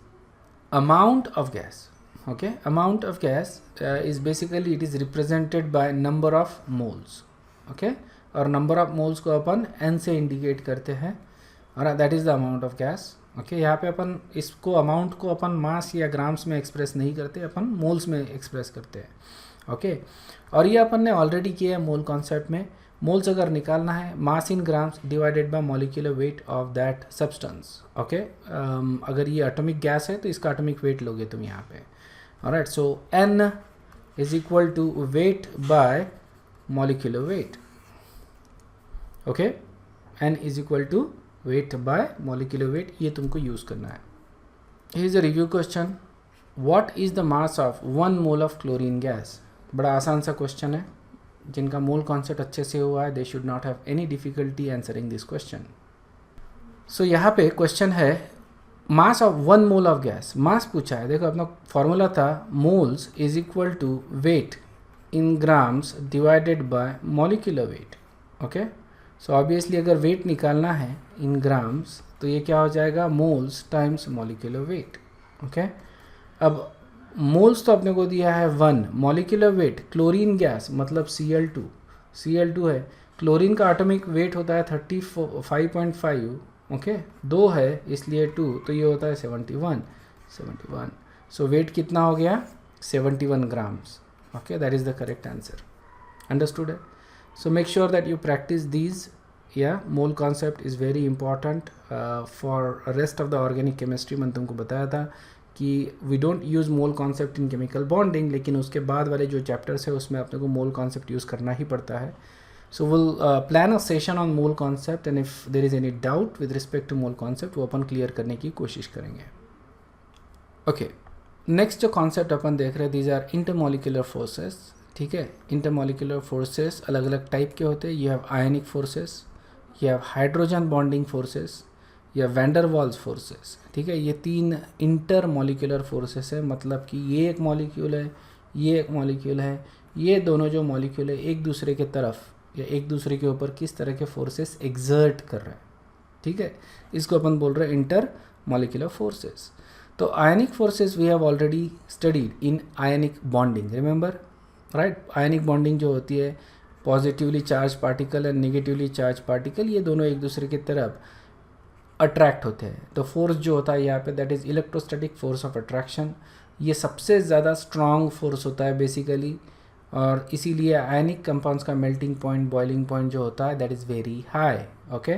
amount of gas, okay. Amount of gas is basically it is represented by number of moles, okay, और number of moles को अपन n से indicate करते हैं, और that is the amount of gas, okay. यहाँ पे अपन इसको अमाउंट को अपन मास या ग्राम्स में एक्सप्रेस नहीं करते, अपन मोल्स में एक्सप्रेस करते हैं, ओके। और ये अपन ने ऑलरेडी किया है मोल कॉन्सेप्ट में। मोल्स अगर निकालना है, mass in grams divided by molecular weight of that substance, okay. अगर ये एटॉमिक गैस है तो इसका एटॉमिक वेट लोगे तुम यहाँ पे, alright. So n is equal to weight by molecular weight, okay. n is equal to weight by molecular weight, ये तुमको यूज़ करना है। Here is a review question. What is the mass of 1 mole of chlorine gas? बड़ा आसान सा question है, जिनका mole concept अच्छे से हुआ है they should not have any difficulty answering this question. So यहाँ पे क्वेश्चन है mass of 1 mole of gas, mass पूछा है। देखो अपना फॉर्मूला था moles is equal to weight in grams divided by molecular weight, okay. So obviously अगर weight निकालना है इन ग्राम्स तो ये क्या हो जाएगा, moles times molecular weight, okay. अब मोल्स तो अपने को दिया है 1, मॉलिक्यूलर वेट क्लोरीन गैस मतलब Cl2 है, क्लोरीन का एटॉमिक वेट होता है 35.5, ओके, 2 है इसलिए 2, तो ये होता है 71। सो वेट कितना हो गया, 71 grams, okay. That is the correct answer, understood है। So make sure that you practice these. Yeah, mole concept is very important for rest of the organic chemistry. मैंने तुमको बताया था कि we don't use mole concept in chemical bonding, लेकिन उसके बाद वाले जो chapters है उसमें अपने को mole concept use करना ही पड़ता है। So we'll plan a session on mole concept, and if there is any doubt with respect to mole concept वो अपन clear करने की कोशिश करेंगे। Okay, next जो concept अपन देख रहे हैं these are intermolecular forces, ठीक है। इंटरमॉलिक्यूलर फोर्सेस अलग अलग टाइप के होते हैं। ये हैव आयनिक फोर्सेस, ये हैव हाइड्रोजन बॉन्डिंग फोर्सेस, या वैंडर वाल्स फोर्सेस, ठीक है। ये 3 इंटरमॉलिक्यूलर फोर्सेस है, मतलब कि ये एक मॉलिक्यूल है, ये एक मॉलिक्यूल है, ये दोनों जो मॉलिक्यूल है एक दूसरे के तरफ या एक दूसरे के ऊपर किस तरह के फोर्सेस एग्जर्ट कर रहे हैं, ठीक है। इसको अपन बोल रहे हैं इंटर मॉलिक्यूलर फोर्सेस। तो ionic forces we have already studied in ionic bonding, remember, right. Ionic bonding जो होती है positively charge particle and negatively charge particle, ये दोनों एक दूसरे की तरफ अट्रैक्ट होते हैं। तो फोर्स जो होता है यहाँ पे that is electrostatic force of attraction, ये सबसे ज़्यादा स्ट्रॉन्ग फोर्स होता है बेसिकली, और इसीलिए आयनिक कंपाउंड्स का मेल्टिंग पॉइंट, बॉइलिंग पॉइंट जो होता है that is very high, okay.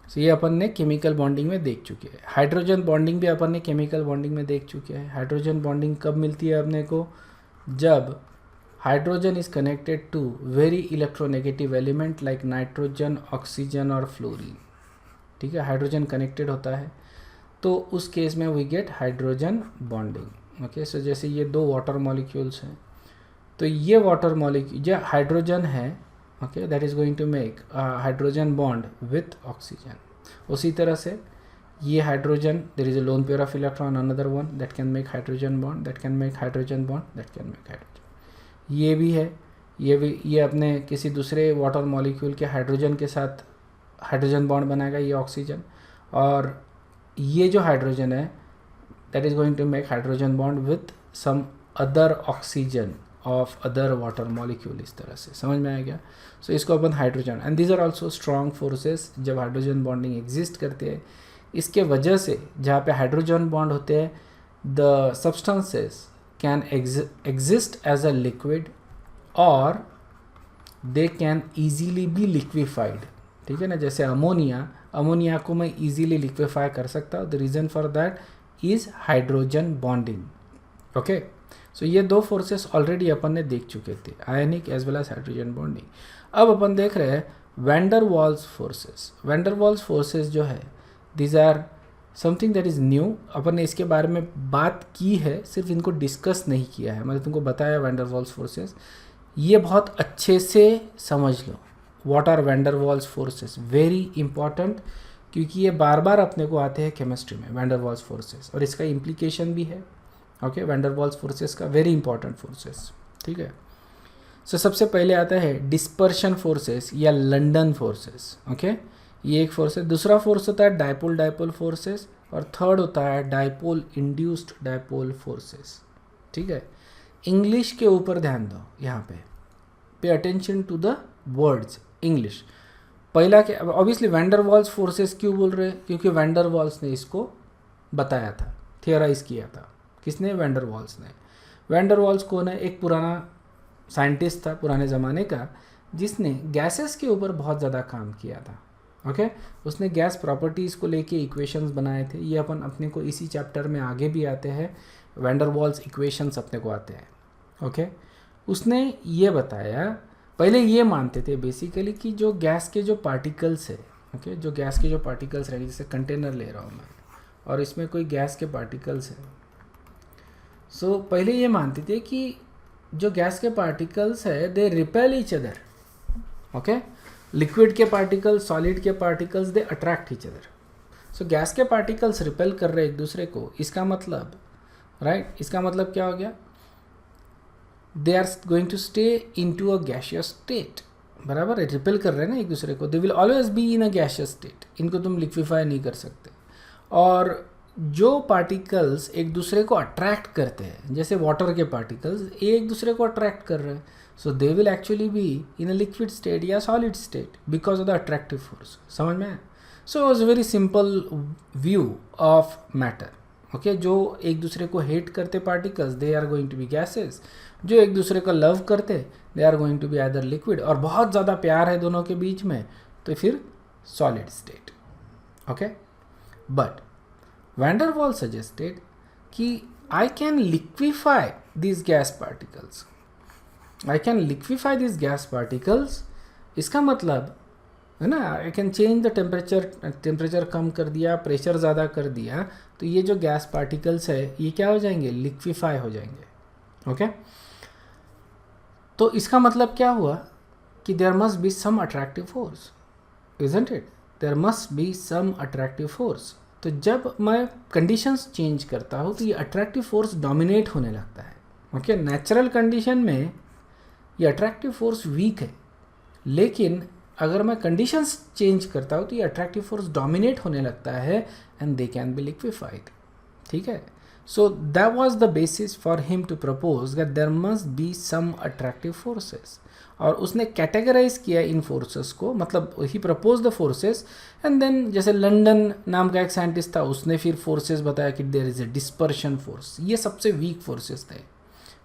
So ये अपन ने केमिकल बॉन्डिंग में देख चुके हैं। हाइड्रोजन बॉन्डिंग भी अपन ने केमिकल बॉन्डिंग में देख चुके हैं। हाइड्रोजन बॉन्डिंग कब मिलती है अपने को, जब hydrogen is connected to very electronegative element like nitrogen, oxygen और फ्लोरीन, ठीक है। हाइड्रोजन कनेक्टेड होता है तो उस केस में we get hydrogen bonding, okay. So जैसे ये 2 वाटर मॉलिक्यूल्स हैं, तो ये वाटर मॉलिक्यूल जो हाइड्रोजन है, okay, that is going to make hydrogen bond with oxygen. उसी तरह से ये hydrogen there is a lone pair of electron another one that can make hydrogen bond, that can make hydrogen bond, that can make hydrogen. ये भी है, ये भी, ये अपने किसी दूसरे वाटर मॉलिक्यूल के हाइड्रोजन के साथ हाइड्रोजन बॉन्ड बनाएगा, ये ऑक्सीजन, और ये जो हाइड्रोजन है that is going to make hydrogen bond with some other oxygen of other water molecule, इस तरह से समझ में आ गया। सो इसको अपन hydrogen, and these are also strong forces जब हाइड्रोजन बॉन्डिंग एग्जिस्ट करते हैं। इसके वजह से जहाँ पे हाइड्रोजन बॉन्ड होते हैं, the substances can exist as a liquid और they can easily be liquefied. ठीक है ना, जैसे अमोनिया को मैं ईजीली लिक्विफाई कर सकता हूँ। The reason for that is hydrogen bonding. Okay, so ये दो फोर्सेस ऑलरेडी अपन ने देख चुके थे, ionic as well as hydrogen bonding. अब अपन देख रहे हैं van der Waals forces. Van der Waals forces जो है, these are something that is new. अपन ने इसके बारे में बात की है, सिर्फ इनको डिस्कस नहीं किया है। मैंने तुमको बताया वैंडर वाल्स फोर्सेस, ये बहुत अच्छे से समझ लो। What are van der Waals forces, very important, क्योंकि ये बार बार अपने को आते हैं केमिस्ट्री में, वैंडर वाल्स फोर्सेस, और इसका इम्प्लीकेशन भी है। ओके, वैंडर वाल्स फोर्सेस का वेरी इंपॉर्टेंट फोर्सेस। ठीक है, सो सबसे पहले आता है डिस्पर्शन फोर्सेस या लंडन फोर्सेस। ओके, ये एक फोर्स है। दूसरा फोर्स होता है डायपोल डायपोल फोर्सेस, और थर्ड होता है डायपोल इंड्यूस्ड डायपोल फोर्सेस। ठीक है, इंग्लिश के ऊपर ध्यान दो, यहाँ पे attention to the words English. पहला क्या, ऑब्वियसली वैंडर वाल्स फोर्सेस क्यों बोल रहे हैं, क्योंकि वैंडर वाल्स ने इसको बताया था, थियराइज किया था। किसने? वैंडर वाल्स ने। वैंडर वाल्स कौन है? एक पुराना साइंटिस्ट था पुराने ज़माने का, जिसने गैसेस के ऊपर बहुत ज़्यादा काम किया था। ओके, उसने गैस प्रॉपर्टीज़ को लेके इक्वेशंस बनाए थे। ये अपन अपने को इसी चैप्टर में आगे भी आते हैं, वैंडर वाल्स इक्वेशंस अपने को आते हैं। ओके, उसने ये बताया, पहले ये मानते थे बेसिकली कि जो गैस के जो पार्टिकल्स है, ओके, जो गैस के जो पार्टिकल्स है, जैसे कंटेनर ले रहा हूँ मैं और इसमें कोई गैस के पार्टिकल्स है, सो पहले ये मानते थे कि जो गैस के पार्टिकल्स है they repel each other. Okay, liquid के पार्टिकल्स, सॉलिड के particles, they attract each other. So gas के पार्टिकल्स रिपेल कर रहे एक दूसरे को, इसका मतलब राइट, इसका मतलब क्या हो गया? They are going to stay into a gaseous state. बराबर है, रिपेल कर रहे हैं ना एक दूसरे को, they will always be in a gaseous state. इनको तुम लिक्विफाई नहीं कर सकते। और जो पार्टिकल्स एक दूसरे को अट्रैक्ट करते हैं, जैसे वाटर के पार्टिकल्स एक दूसरे को अट्रैक्ट कर रहे हैं, so they will actually be in a liquid state या solid state because of the attractive force. समझ में आया? So it's very simple view of matter. Okay, जो एक दूसरे को हेट करते particles, they are going to be gases. जो एक दूसरे को लव करते, they are going to be either liquid. और बहुत ज़्यादा प्यार है दोनों के बीच में, तो फिर solid state. Okay, but van der Waals suggested कि I can liquefy this gas particles, I can liquefy this gas particles. इसका मतलब है ना, I can change the temperature कम कर दिया, प्रेशर ज़्यादा कर दिया, तो ये जो गैस पार्टिकल्स है ये क्या हो जाएंगे? लिक्विफाई हो जाएंगे। ओके, तो इसका मतलब क्या हुआ कि there must be some attractive force, isn't it? There must be some attractive force. तो जब मैं कंडीशंस चेंज करता हूँ तो ये अट्रैक्टिव फोर्स डोमिनेट होने लगता है। ओके, नेचुरल कंडीशन में ये अट्रैक्टिव फोर्स वीक है, लेकिन अगर मैं कंडीशंस चेंज करता हूँ तो ये अट्रैक्टिव फोर्स डोमिनेट होने लगता है and they can be liquefied. ठीक है, so that was the basis for him to propose that there must be some attractive forces. और उसने कैटेगराइज किया इन फोर्सेस को, मतलब ही propose the forces and then जैसे लंडन नाम का एक साइंटिस्ट था, उसने फिर फोर्सेस बताया कि there is a dispersion force. ये सबसे वीक फोर्सेस थे।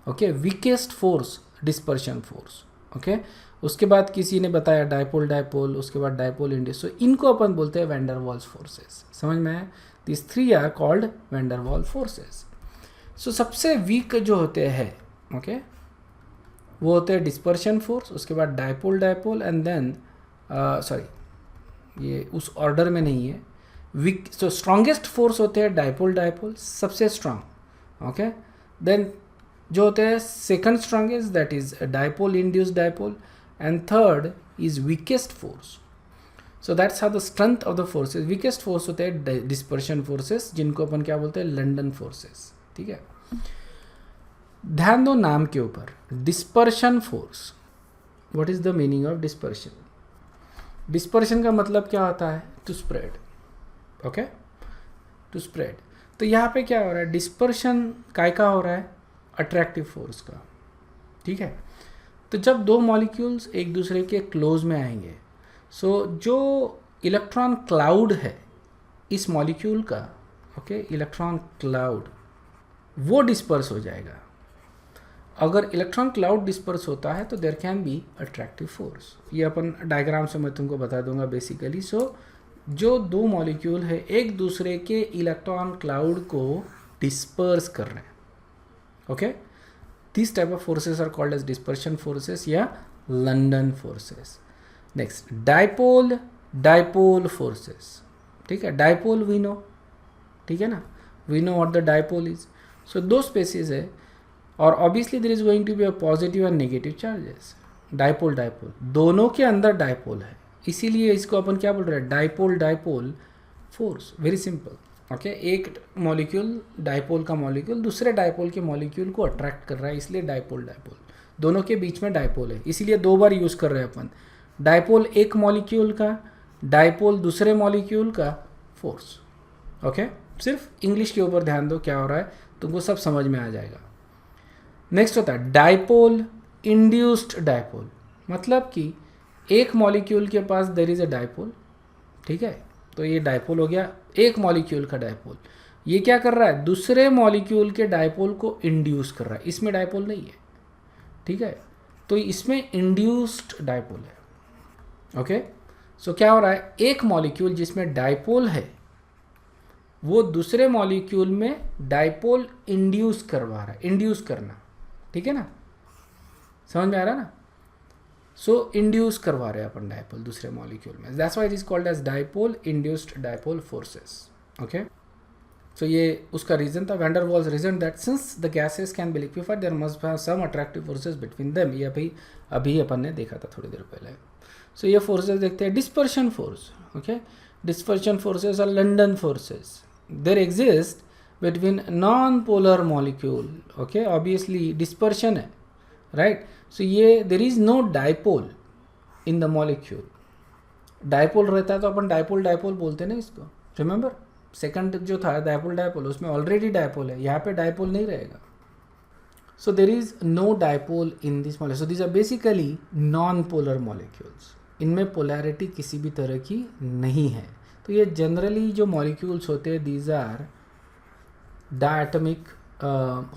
Okay, weakest force dispersion force. Okay, उसके बाद किसी ने बताया डायपोल डायपोल, उसके बाद डायपोल इंड्यूस। सो इनको अपन बोलते हैं वैंडर वाल्स फोर्सेस। समझ में आया? This three are called van der Waal forces. So सबसे वीक जो होते हैं, ओके, वो होते हैं डिस्पर्शन फोर्स, उसके बाद dipole dipole and then sorry ये उस ऑर्डर में नहीं है। वीक, सो स्ट्रॉन्गेस्ट फोर्स होते हैं डायपोल डायपोल, सबसे स्ट्रांग। ओके, देन जो होते हैं second strongest, that is dipole induced dipole, and third is weakest force. So that's how the strength of the forces. Weakest force होते हैं डिस्पर्शन फोर्सेस, जिनको अपन क्या बोलते हैं? London forces. ठीक है, ध्यान दो नाम के ऊपर, dispersion force. What is the meaning of dispersion? Dispersion का मतलब क्या होता है? To spread. Okay, to spread. तो यहाँ पे क्या हो रहा है? डिस्पर्शन काय का हो रहा है? अट्रैक्टिव फोर्स का। ठीक है, तो जब दो मॉलिक्यूल्स एक दूसरे के क्लोज में आएंगे, सो जो इलेक्ट्रॉन क्लाउड है इस मॉलिक्यूल का ओके इलेक्ट्रॉन क्लाउड वो डिस्पर्स हो जाएगा। अगर इलेक्ट्रॉन क्लाउड डिस्पर्स होता है तो there can be attractive force. ये अपन डायग्राम से मैं तुमको बता दूंगा बेसिकली। सो जो दो मॉलिक्यूल है एक दूसरे के इलेक्ट्रॉन क्लाउड को डिस्पर्स कर रहे हैं, okay, this type of forces are called as dispersion forces या London forces. Next dipole, dipole forces, ठीक है, डाइपोल वी नो, ठीक है ना, we know what the dipole is. So दो स्पेसिस है और obviously there is going to be a positive and negative charges. Dipole dipole दोनों के अंदर डाइपोल है, इसीलिए इसको अपन क्या बोल रहे हैं, dipole dipole force. Very simple, okay. एक मॉलिक्यूल डाइपोल का मॉलिक्यूल दूसरे डाइपोल के मॉलिक्यूल को अट्रैक्ट कर रहा है, इसलिए डाइपोल डाइपोल। दोनों के बीच में डाइपोल है, इसीलिए दो बार यूज़ कर रहे हैं अपन। डाइपोल एक मॉलिक्यूल का, डाइपोल दूसरे मॉलिक्यूल का फोर्स, ओके। सिर्फ इंग्लिश के ऊपर ध्यान दो क्या हो रहा है, तुमको सब समझ में आ जाएगा। नेक्स्ट होता है डाइपोल इंड्यूस्ड डाइपोल, मतलब कि एक मॉलिक्यूल के पास देयर इज अ डाइपोल, ठीक है, तो ये डाइपोल हो गया एक मॉलिक्यूल का डाइपोल। ये क्या कर रहा है, दूसरे मॉलिक्यूल के डाइपोल को इंड्यूस कर रहा है, इसमें डाइपोल नहीं है, ठीक है, तो इसमें इंड्यूस्ड डाइपोल है, ओके। सो क्या हो रहा है, एक मॉलिक्यूल जिसमें डाइपोल है वो दूसरे मॉलिक्यूल में डाइपोल इंड्यूस करवा रहा है, इंड्यूस करना, ठीक है ना, समझ में आ रहा है ना। सो इंड्यूस करवा रहे हैं अपन डाइपोल दूसरे मॉलिक्यूल में, that's why it is called as dipole induced dipole forces, okay. So ये उसका रीजन था, van der Waals reason that since the gases can be liquefied there must have some attractive forces between them. ये अभी अपन ने देखा था थोड़ी देर पहले। सो ये फोर्सेस देखते हैं, dispersion force, okay. Dispersion forces are London forces, there exist between non polar molecule, okay. Obviously dispersion है, राइट। सो ये there is no dipole in the molecule. Dipole रहता है तो अपन डाइपोल डाइपोल बोलते ना इसको, रिमेंबर सेकंड जो था डाइपोल डाइपोल उसमें ऑलरेडी डाइपोल है, यहाँ पे डाइपोल नहीं रहेगा। So there is no dipole in this molecule. So this are basically non polar molecules, इनमें पोलैरिटी किसी भी तरह की नहीं है। तो ये जनरली जो मॉलिक्यूल्स होते हैं these are diatomic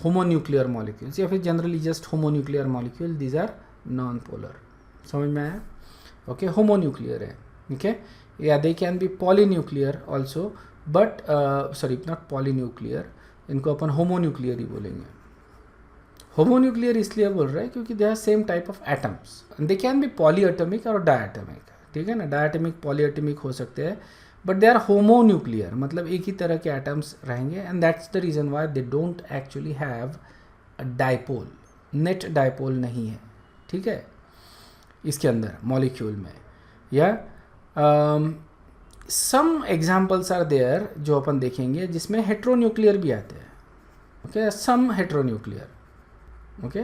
homonuclear molecules या फिर generally just homonuclear molecule, these are non polar. समझ में आया, ओके। होमोन्यूक्लियर है, ओके, या they can be polynuclear also, but sorry not polynuclear, इनको अपन होमोन्यूक्लियर ही बोलेंगे। होमोन्यूक्लियर इसलिए बोल रहे हैं क्योंकि they are same type of atoms, they can be polyatomic और डायटमिक, ठीक है ना, डायटमिक पॉलीएटमिक हो सकते हैं, बट दे आर होमोन्यूक्लियर, मतलब एक ही तरह के एटम्स रहेंगे, and that's the reason why they don't actually have a dipole, net dipole नहीं है, ठीक है, इसके अंदर मॉलिक्यूल में। या सम एग्जाम्पल्स आर देयर जो अपन देखेंगे जिसमें हेट्रोन्यूक्लियर भी आते हैं, ओके, सम हेट्रोन्यूक्लियर, ओके।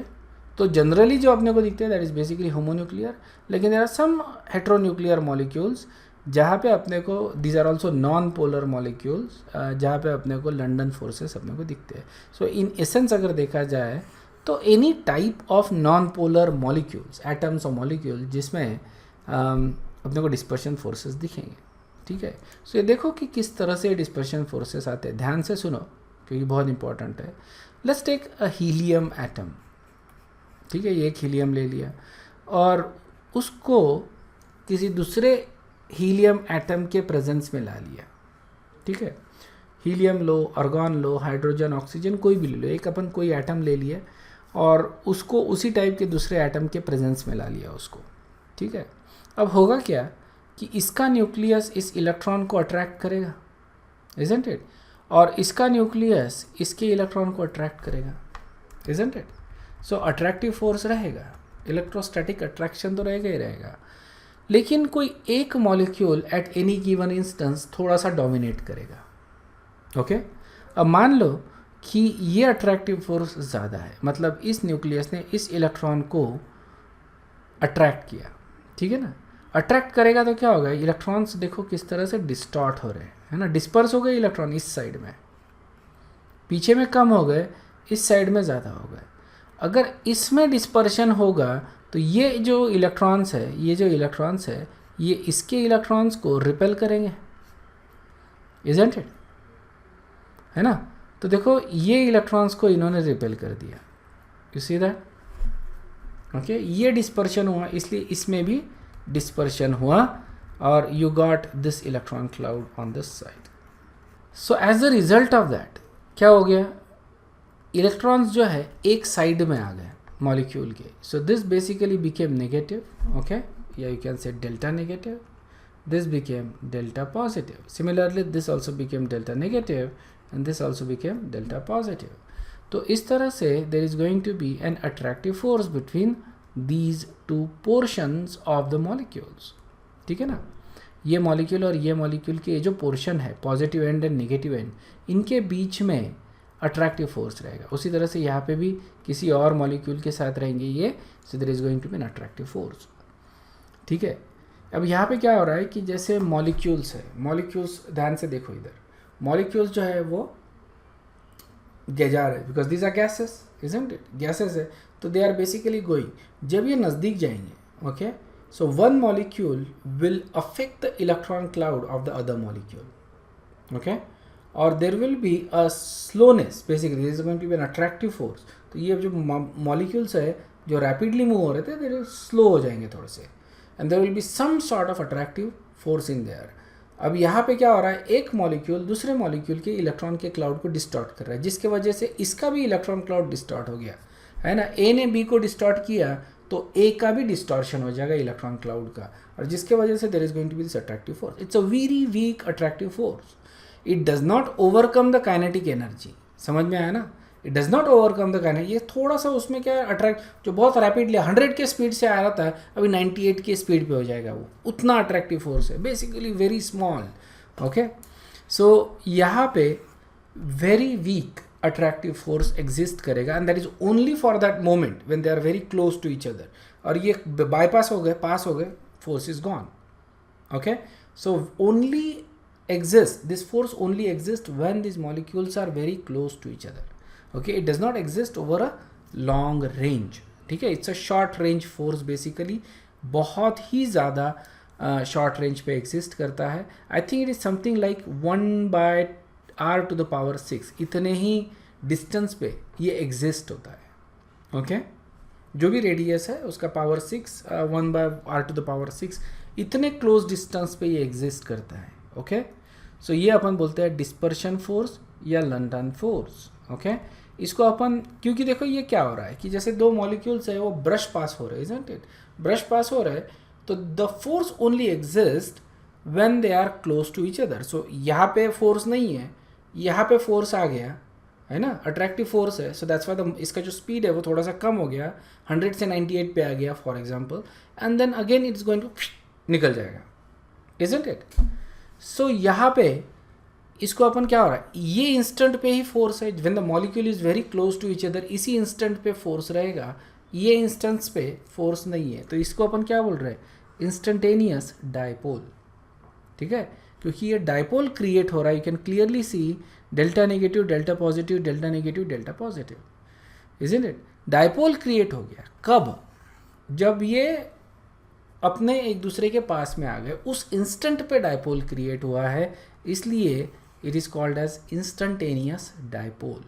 तो जनरली जो अपने को दिखते हैं दैट इज बेसिकली होमोन्यूक्लियर, लेकिन there are some heteronuclear molecules जहाँ पे अपने को these are also non polar molecules, जहाँ पे अपने को लंडन फोर्सेस अपने को दिखते हैं। सो इन एसेंस अगर देखा जाए तो any type of non polar molecules, atoms और मॉलिक्यूल जिसमें अपने को डिस्पर्शन फोर्सेस दिखेंगे, ठीक है। सो ये देखो कि किस तरह से डिस्पर्शन फोर्सेस आते हैं, ध्यान से सुनो क्योंकि बहुत इंपॉर्टेंट है। Let's take a helium atom, ठीक है, ये एक हीलियम ले लिया और उसको किसी दूसरे हीलियम एटम के प्रेजेंस में ला लिया, ठीक है। हीलियम लो, आर्गॉन लो, हाइड्रोजन, ऑक्सीजन, कोई भी ले लो, एक अपन कोई एटम ले लिया और उसको उसी टाइप के दूसरे एटम के प्रेजेंस में ला लिया उसको, ठीक है। अब होगा क्या कि इसका न्यूक्लियस इस इलेक्ट्रॉन को अट्रैक्ट करेगा, इजंट इट, और इसका न्यूक्लियस इसके इलेक्ट्रॉन को अट्रैक्ट करेगा, isn't it. So attractive force रहेगा, इलेक्ट्रोस्टैटिक अट्रैक्शन तो रहेगा ही रहेगा, लेकिन कोई एक molecule at any given instance थोड़ा सा डोमिनेट करेगा, ओके। अब मान लो कि ये अट्रैक्टिव फोर्स ज़्यादा है, मतलब इस न्यूक्लियस ने इस इलेक्ट्रॉन को अट्रैक्ट किया, ठीक है ना। अट्रैक्ट करेगा तो क्या होगा, इलेक्ट्रॉन्स देखो किस तरह से डिस्टॉर्ट हो रहे हैं, है ना, डिस्पर्स हो गए इलेक्ट्रॉन, इस साइड में पीछे में कम हो गए, इस साइड में ज़्यादा हो गए। अगर इसमें डिस्पर्शन होगा तो ये जो इलेक्ट्रॉन्स है, ये जो इलेक्ट्रॉन्स है ये इसके इलेक्ट्रॉन्स को रिपेल करेंगे, इजंट इट, है ना। तो देखो ये इलेक्ट्रॉन्स को इन्होंने रिपेल कर दिया, यू सी दैट, ओके। ये डिस्पर्शन हुआ, इसलिए इसमें भी डिस्पर्शन हुआ और you got this electron cloud on this side. So as a result of that क्या हो गया, इलेक्ट्रॉन्स जो है एक साइड में आ गए मॉलिक्यूल के। So this basically became negative, okay, या you can say delta negative, this became delta positive. Similarly this also became delta negative and this also became delta positive. तो इस तरह से there is going to be an attractive force between these two portions of the molecules, ठीक है ना। ये molecule और ये मॉलिक्यूल के ये जो पोर्शन है positive and and negative and, इनके बीच में अट्रैक्टिव फोर्स रहेगा। उसी तरह से यहाँ पे भी किसी और मॉलिक्यूल के साथ रहेंगे ये, so there is going to be an attractive force, ठीक है। अब यहाँ पे क्या हो रहा है कि जैसे मॉलिक्यूल्स है, मॉलिक्यूल्स ध्यान से देखो इधर, मॉलिक्यूल्स जो है वो जा रहे हैं because these are gases, isn't it, gases है, तो दे आर बेसिकली गोइंग। जब ये नज़दीक जाएंगे, okay, so one molecule will affect the electron cloud of the other molecule, okay, और there will be a slowness, basically this is going to be an attractive force. तो ये जो molecules है जो रैपिडली मूव हो रहे थे, देर slow हो जाएंगे थोड़े से, and there will be some sort of attractive force in there. अब यहाँ पे क्या हो रहा है, एक मॉलिक्यूल दूसरे मॉलिक्यूल के इलेक्ट्रॉन के क्लाउड को डिस्टॉर्ट कर रहा है, जिसके वजह से इसका भी इलेक्ट्रॉन क्लाउड डिस्टॉर्ट हो गया, है ना। ए ने बी को डिस्टॉर्ट किया तो ए का भी डिस्टॉर्शन हो जाएगा इलेक्ट्रॉन क्लाउड का, और जिसके वजह से there is going to be this attractive force. It's a very weak attractive force, it does not overcome the kinetic energy, समझ में आया ना। It does not overcome the kinetic, ये थोड़ा सा उसमें क्या अट्रैक्ट, जो बहुत रैपिडली 100 के स्पीड से आ रहा था अभी 98 की स्पीड पे हो जाएगा, वो उतना अट्रैक्टिव फोर्स है, basically very small, okay. So यहाँ पे very weak attractive force exist करेगा, and that is only for that moment when they are very close to each other, और ये बाईपास हो गए, पास हो गए, force is gone, okay. So only exist, this force only exists when these molecules are very close to each other, okay, it does not exist over a long range, ठीक है। it's a short range force basically, बहुत ही ज़्यादा short range पे exist करता है। I think it is something like 1/r⁶, इतने ही distance पे ये exist होता है, okay, जो भी रेडियस है उसका पावर 6, 1/r⁶, इतने क्लोज डिस्टेंस पे ये एग्जिस्ट करता है, ओके। सो ये अपन बोलते हैं डिस्पर्शन फोर्स या लंडन फोर्स, ओके। इसको अपन, क्योंकि देखो ये क्या हो रहा है कि जैसे दो मॉलिक्यूल्स है वो ब्रश पास हो रहे हैं, इजंट इट, ब्रश पास हो रहे हैं, तो the force only exist when they are close to each other. So यहाँ पे फोर्स नहीं है, यहाँ पे फोर्स आ गया, है ना, अट्रैक्टिव फोर्स है, सो दैट्स व्हाई इसका जो स्पीड है वो थोड़ा सा कम हो गया, 100 से 98 पे आ गया for example, and then again it's going to निकल जाएगा, इजंट इट। सो यहाँ पे इसको अपन क्या हो रहा है, ये इंस्टेंट पे ही फोर्स है, when the molecule is very close to each other, इसी इंस्टेंट पे फोर्स रहेगा, ये इंस्टेंस पे फोर्स नहीं है, तो इसको अपन क्या बोल रहे हैं, इंस्टेंटेनियस डायपोल, ठीक है, क्योंकि ये डायपोल क्रिएट हो रहा है। You can clearly see delta negative, delta positive, delta negative, delta positive, isn't it. Dipole create हो गया कब, जब ये अपने एक दूसरे के पास में आ गए, उस इंस्टेंट पे डायपोल क्रिएट हुआ है, इसलिए it is called as instantaneous dipole.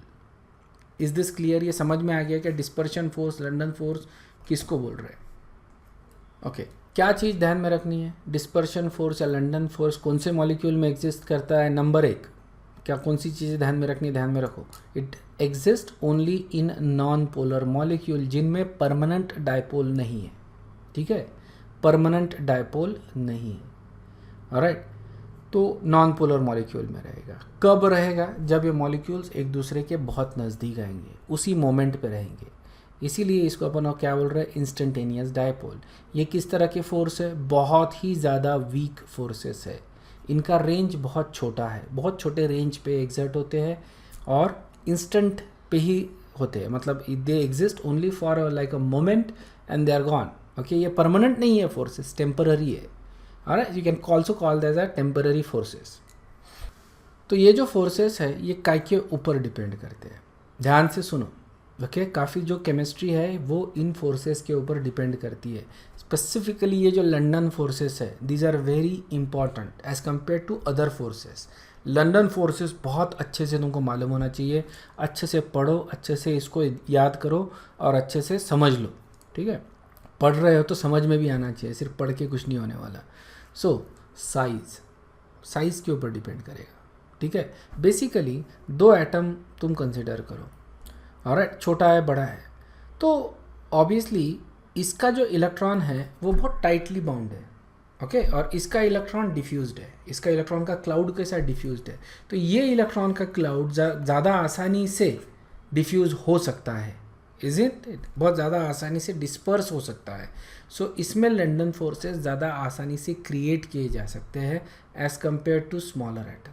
Is this clear, ये समझ में आ गया क्या डिस्पर्शन फोर्स, लंडन फोर्स किसको बोल रहे हैं, ओके। क्या चीज़ ध्यान में रखनी है, डिस्पर्शन फोर्स या लंडन फोर्स कौन से मॉलिक्यूल में एग्जिस्ट करता है, नंबर 1, क्या कौन सी चीज़ें ध्यान में रखनी है, ध्यान में रखो, it exist only in non polar molecule, जिनमें परमानेंट डायपोल नहीं है, ठीक है, परमानेंट डायपोल नहीं, ऑलराइट। तो नॉन पोलर मॉलिक्यूल में रहेगा, कब रहेगा, जब ये मॉलिक्यूल्स एक दूसरे के बहुत नज़दीक आएंगे, उसी मोमेंट पे रहेंगे, इसीलिए इसको अपन क्या बोल रहे हैं, इंस्टेंटेनियस डायपोल। ये किस तरह के फोर्स है, बहुत ही ज़्यादा वीक फोर्सेस है, इनका रेंज बहुत छोटा है, बहुत छोटे रेंज पे एग्जर्ट होते हैं और इंस्टेंट पे ही होते हैं, मतलब they exist only for like a moment and they are gone, okay. ये परमानेंट नहीं है फोर्सेस, टेम्पररी है, alright, you can also call that as temporary forces. तो ये जो फोर्सेस है ये काय के ऊपर डिपेंड करते हैं, ध्यान से सुनो, ओके। काफ़ी जो केमिस्ट्री है वो इन फोर्सेस के ऊपर डिपेंड करती है। स्पेसिफिकली ये जो लंडन फोर्सेस है, these are very important as compare to other forces. London forces बहुत अच्छे से तुमको मालूम होना चाहिए, अच्छे से पढ़ो, अच्छे से इसको याद करो और अच्छे से समझ लो, ठीक है। पढ़ रहे हो तो समझ में भी आना चाहिए, सिर्फ पढ़ के कुछ नहीं होने वाला। सो साइज़ के ऊपर डिपेंड करेगा, ठीक है। बेसिकली 2 एटम तुम कंसिडर करो, ऑलराइट, छोटा है बड़ा है, तो ऑब्वियसली इसका जो इलेक्ट्रॉन है वो बहुत टाइटली बाउंड है, ओके, और इसका इलेक्ट्रॉन डिफ्यूज्ड है, इसका इलेक्ट्रॉन का क्लाउड के साथ डिफ्यूज्ड है, तो ये इलेक्ट्रॉन का क्लाउड ज़्यादा आसानी से डिफ्यूज़ हो सकता है, इज इट, बहुत ज़्यादा आसानी से डिस्पर्स हो सकता है। सो इसमें लंदन फोर्सेस ज़्यादा आसानी से क्रिएट किए जा सकते हैं as compare to smaller atom.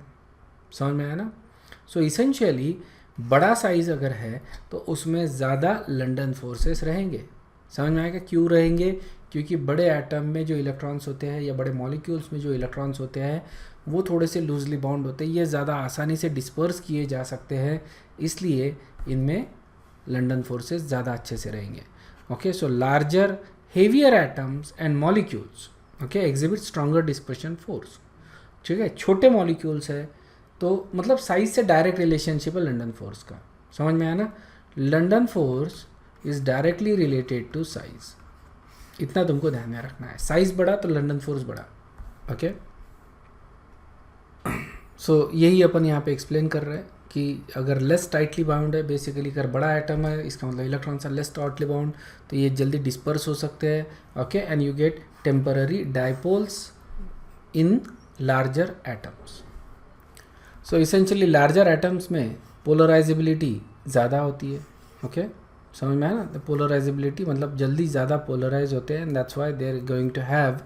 समझ में आया ना। सो इसेंशियली बड़ा साइज़ अगर है तो उसमें ज़्यादा लंदन फोर्सेस रहेंगे। समझ में आएगा क्यों रहेंगे, क्योंकि बड़े एटम में जो इलेक्ट्रॉन्स होते हैं या बड़े मॉलिक्यूल्स में जो इलेक्ट्रॉन्स होते हैं वो थोड़े से लूजली बाउंड होते हैं, ये ज़्यादा आसानी से डिस्पर्स किए जा सकते हैं, इसलिए इनमें लंदन फोर्सेस ज़्यादा अच्छे से रहेंगे। Okay, so larger heavier atoms and molecules, okay, exhibit stronger dispersion force, ठीक है। छोटे मॉलिक्यूल्स है तो मतलब साइज से डायरेक्ट रिलेशनशिप है लंदन फोर्स का। समझ में आया ना। London force is directly related to size, इतना तुमको ध्यान में रखना है। साइज बड़ा तो लंदन फोर्स बड़ा, ओके। सो यही अपन यहाँ पे एक्सप्लेन कर रहे हैं कि अगर लेस टाइटली बाउंड है, बेसिकली अगर बड़ा एटम है इसका मतलब electrons are less tightly bound, तो ये जल्दी डिस्पर्स हो सकते हैं, okay, and you get temporary dipoles in larger atoms. So essentially larger atoms में पोलराइजेबिलिटी ज़्यादा होती है, ओके, समझ में आया ना। पोलराइजेबिलिटी मतलब जल्दी ज़्यादा पोलराइज होते हैं, that's why they are going to have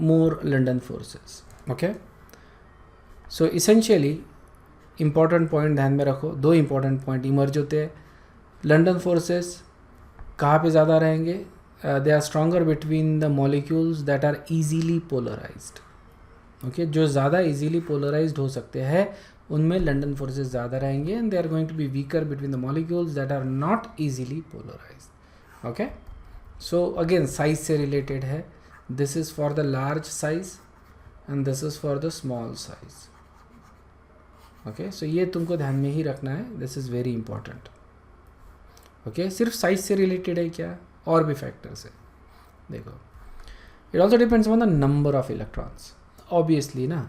more London forces, okay. So essentially important point ध्यान में रखो, 2 इंपॉर्टेंट पॉइंट इमर्ज होते हैं। लंदन फोर्सेस कहाँ पे ज़्यादा रहेंगे, they are stronger between the molecules that are easily polarised, okay, जो ज़्यादा ईजीली पोलराइज्ड हो सकते हैं उनमें लंदन फोर्सेस ज़्यादा रहेंगे, and they are going to be weaker between the molecules that are not easily polarised, okay. So again size से related है, this is for the large size and this is for the small size, okay. So ये तुमको ध्यान में ही रखना है, this is very important, okay. सिर्फ साइज से रिलेटेड है क्या, और भी फैक्टर्स है, देखो। It also depends on the number of electrons, obviously ना,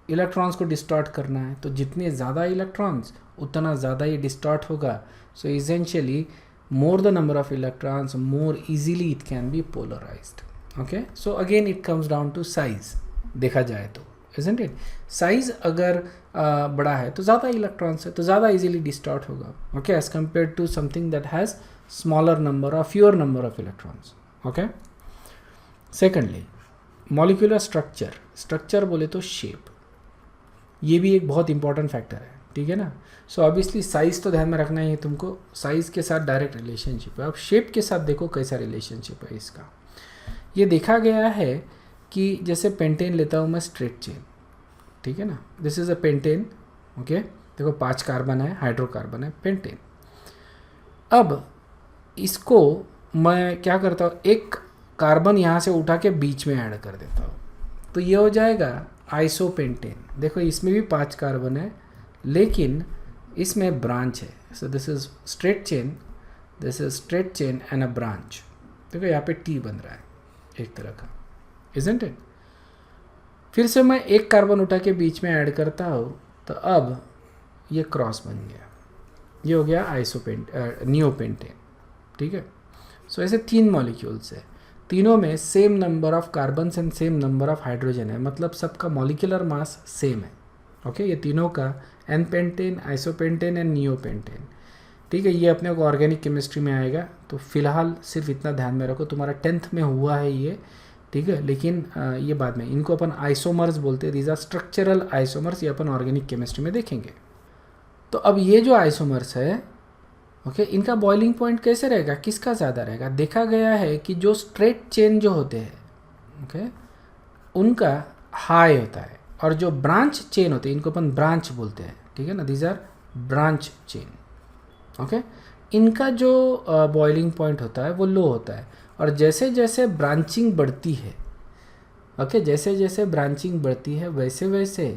इलेक्ट्रॉन्स को डिस्टॉर्ट करना है तो जितने ज़्यादा इलेक्ट्रॉन्स उतना ज़्यादा ही डिस्टॉर्ट होगा। So essentially more the number of electrons more easily it can be polarised, okay. So again it comes down to size, देखा जाए तो, इजंट इट। साइज अगर बड़ा है तो ज़्यादा इलेक्ट्रॉन्स है तो ज़्यादा इजीली डिस्टॉर्ट होगा, okay, as compare to something that has smaller number और fewer number of electrons, okay. Secondly molecular structure बोले तो शेप, ये भी एक बहुत इंपॉर्टेंट फैक्टर है, ठीक है ना। सो ऑब्वियसली साइज़ तो ध्यान में रखना ही है तुमको, साइज़ के साथ डायरेक्ट रिलेशनशिप है। अब शेप के साथ देखो कैसा रिलेशनशिप है इसका। ये देखा गया है कि जैसे पेंटेन लेता हूँ मैं स्ट्रेट चेन, ठीक है ना, this is a pentane, okay. देखो 5 कार्बन है, हाइड्रोकार्बन है, पेंटेन। अब इसको मैं क्या करता हूँ, एक कार्बन यहाँ से उठा के बीच में ऐड कर देता हूँ, तो ये हो जाएगा आइसोपेंटेन। देखो इसमें भी 5 कार्बन है लेकिन इसमें ब्रांच है, सो this is straight chain, this is straight chain and a branch. देखो यहाँ पे टी बन रहा है एक तरह का, इजंट इट। फिर से मैं एक कार्बन उठा के बीच में ऐड करता हूँ तो अब ये क्रॉस बन गया, ये हो गया नियोपेंटेन, ठीक है। सो ऐसे 3 मॉलिक्यूल्स है, तीनों में same number of carbon and same number of hydrogen है, मतलब सबका मॉलिक्यूलर मास सेम है, ओके। ये तीनों का n pentane, isopentane and neopentane, ठीक है। ये अपने को ऑर्गेनिक केमिस्ट्री में आएगा, तो फिलहाल सिर्फ इतना ध्यान में रखो, तुम्हारा 10th में हुआ है ये, ठीक है। लेकिन ये बाद में, इनको अपन आइसोमर्स बोलते हैं, दीज आर स्ट्रक्चरल आइसोमर्स, ये अपन ऑर्गेनिक केमिस्ट्री में देखेंगे। तो अब ये जो आइसोमर्स है, ओके, इनका बॉइलिंग पॉइंट कैसे रहेगा, किसका ज़्यादा रहेगा। देखा गया है कि जो स्ट्रेट चेन जो होते हैं, ओके, उनका हाई होता है, और जो ब्रांच चेन होते हैं, इनको अपन ब्रांच बोलते हैं, ठीक है ना, these are branch chain, okay. इनका जो बॉइलिंग पॉइंट होता है वो लो होता है, और जैसे जैसे ब्रांचिंग बढ़ती है, ओके, जैसे जैसे ब्रांचिंग बढ़ती है वैसे वैसे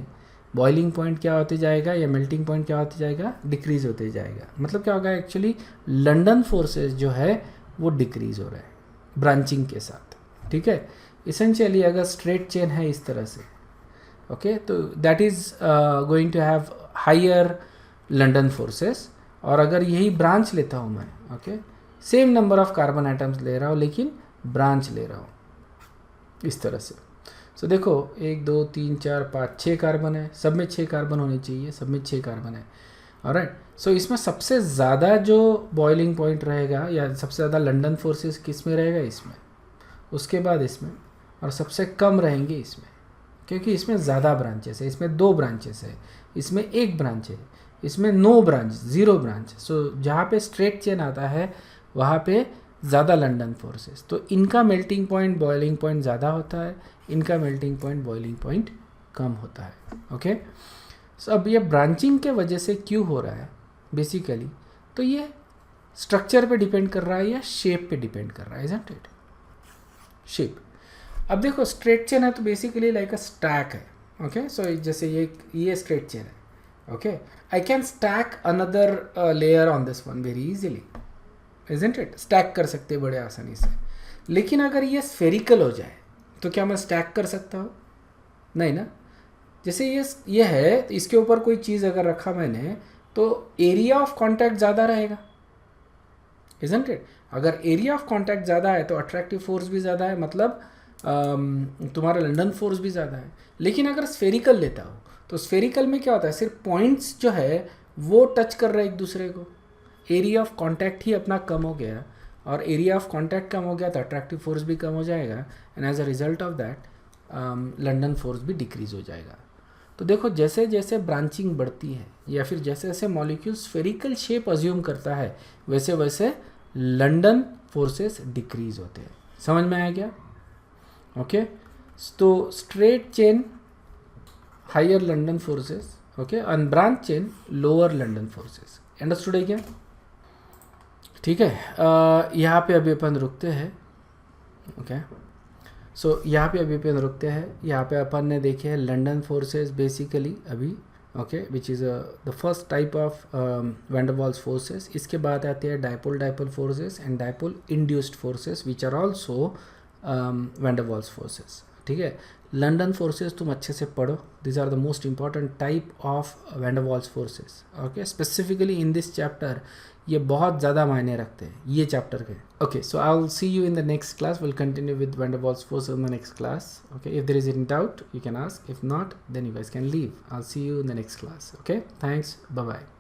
बॉइलिंग पॉइंट क्या होते जाएगा या मेल्टिंग पॉइंट क्या होते जाएगा, डिक्रीज होते जाएगा। मतलब क्या होगा, एक्चुअली लंदन फोर्सेस जो है वो डिक्रीज हो रहा है ब्रांचिंग के साथ, ठीक है। इसेंशियली अगर स्ट्रेट चेन है इस तरह से, ओके, तो that is going to have higher London forces. और अगर यही ब्रांच लेता हूँ मैं, okay, same number of carbon atoms ले रहा हूँ लेकिन ब्रांच ले रहा हूँ इस तरह से। सो देखो 1 2 3 4 5 6 कार्बन है, सब में 6 कार्बन होने चाहिए, सब में 6 कार्बन है। ऑलराइट, सो इसमें सबसे ज़्यादा जो बॉइलिंग पॉइंट रहेगा या सबसे ज़्यादा लंदन फोर्सेस किस में रहेगा, इसमें, उसके बाद इसमें, और सबसे कम रहेंगे इसमें, क्योंकि इसमें ज़्यादा ब्रांचेस है। इसमें 2 ब्रांचेस है, इसमें 1 ब्रांच है, इसमें नो ब्रांच, 0 ब्रांच। सो जहाँ पे स्ट्रेट चेन आता है वहाँ पे ज़्यादा लंदन फोर्सेस, तो इनका मेल्टिंग पॉइंट बॉइलिंग पॉइंट ज़्यादा होता है, इनका मेल्टिंग पॉइंट बॉइलिंग पॉइंट कम होता है, ओके। सो अब ये ब्रांचिंग के वजह से क्यों हो रहा है बेसिकली, तो ये स्ट्रक्चर पे डिपेंड कर रहा है या शेप पे डिपेंड कर रहा है, इजंट इट, शेप। अब देखो स्ट्रेट चेन है तो बेसिकली लाइक अ स्टैक है, ओके। सो जैसे ये स्ट्रेट चेन है, okay, I can stack another layer on this one very easily, isn't it, stack कर सकते हैं बड़े आसानी से। लेकिन अगर ये स्फेरिकल हो जाए तो क्या मैं स्टैक कर सकता हूँ, नहीं ना। जैसे ये है, तो इसके ऊपर कोई चीज़ अगर रखा मैंने तो एरिया ऑफ कांटेक्ट ज़्यादा रहेगा, इजंट इट। अगर एरिया ऑफ कांटेक्ट ज़्यादा है तो अट्रैक्टिव फोर्स भी ज़्यादा है, मतलब तुम्हारा लंदन फोर्स भी ज़्यादा है। लेकिन अगर स्फेरिकल लेता हो तो स्फेरिकल में क्या होता है, सिर्फ पॉइंट्स जो है वो टच कर रहे हैं एक दूसरे को, एरिया ऑफ कांटेक्ट ही अपना कम हो गया, और एरिया ऑफ कांटेक्ट कम हो गया तो अट्रैक्टिव फोर्स भी कम हो जाएगा, and as a result of that London force भी डिक्रीज हो जाएगा। तो देखो जैसे जैसे ब्रांचिंग बढ़ती है या फिर जैसे जैसे मॉलिक्यूल स्फेरिकल शेप अज्यूम करता है वैसे वैसे लंदन फोर्सेस डिक्रीज होते हैं। समझ में आया क्या, ओके। तो straight chain higher London forces, okay, and branch chain lower London forces. Understood है क्या, ठीक है। यहाँ पे अभी अपन रुकते हैं, ओके। सो यहाँ पे अभी अपन रुकते हैं। यहाँ पे अपन ने देखे हैं लंदन फोर्सेस बेसिकली अभी, okay, which is the first type of van der Waals forces. इसके बाद आते हैं dipole forces and dipole induced forces which are also van der Waals forces, ठीक है। लंदन फोर्सेस तुम अच्छे से पढ़ो, this are the most important type of van der Waals forces, okay. Specifically in this chapter ये बहुत ज़्यादा मायने रखते हैं ये चैप्टर के, okay. So I will see you in the next class, will continue with van der Waals forces in the next class, okay. If there is any doubt you can ask, if not then you guys can leave. I will see you in the next class, okay. Thanks, bye bye.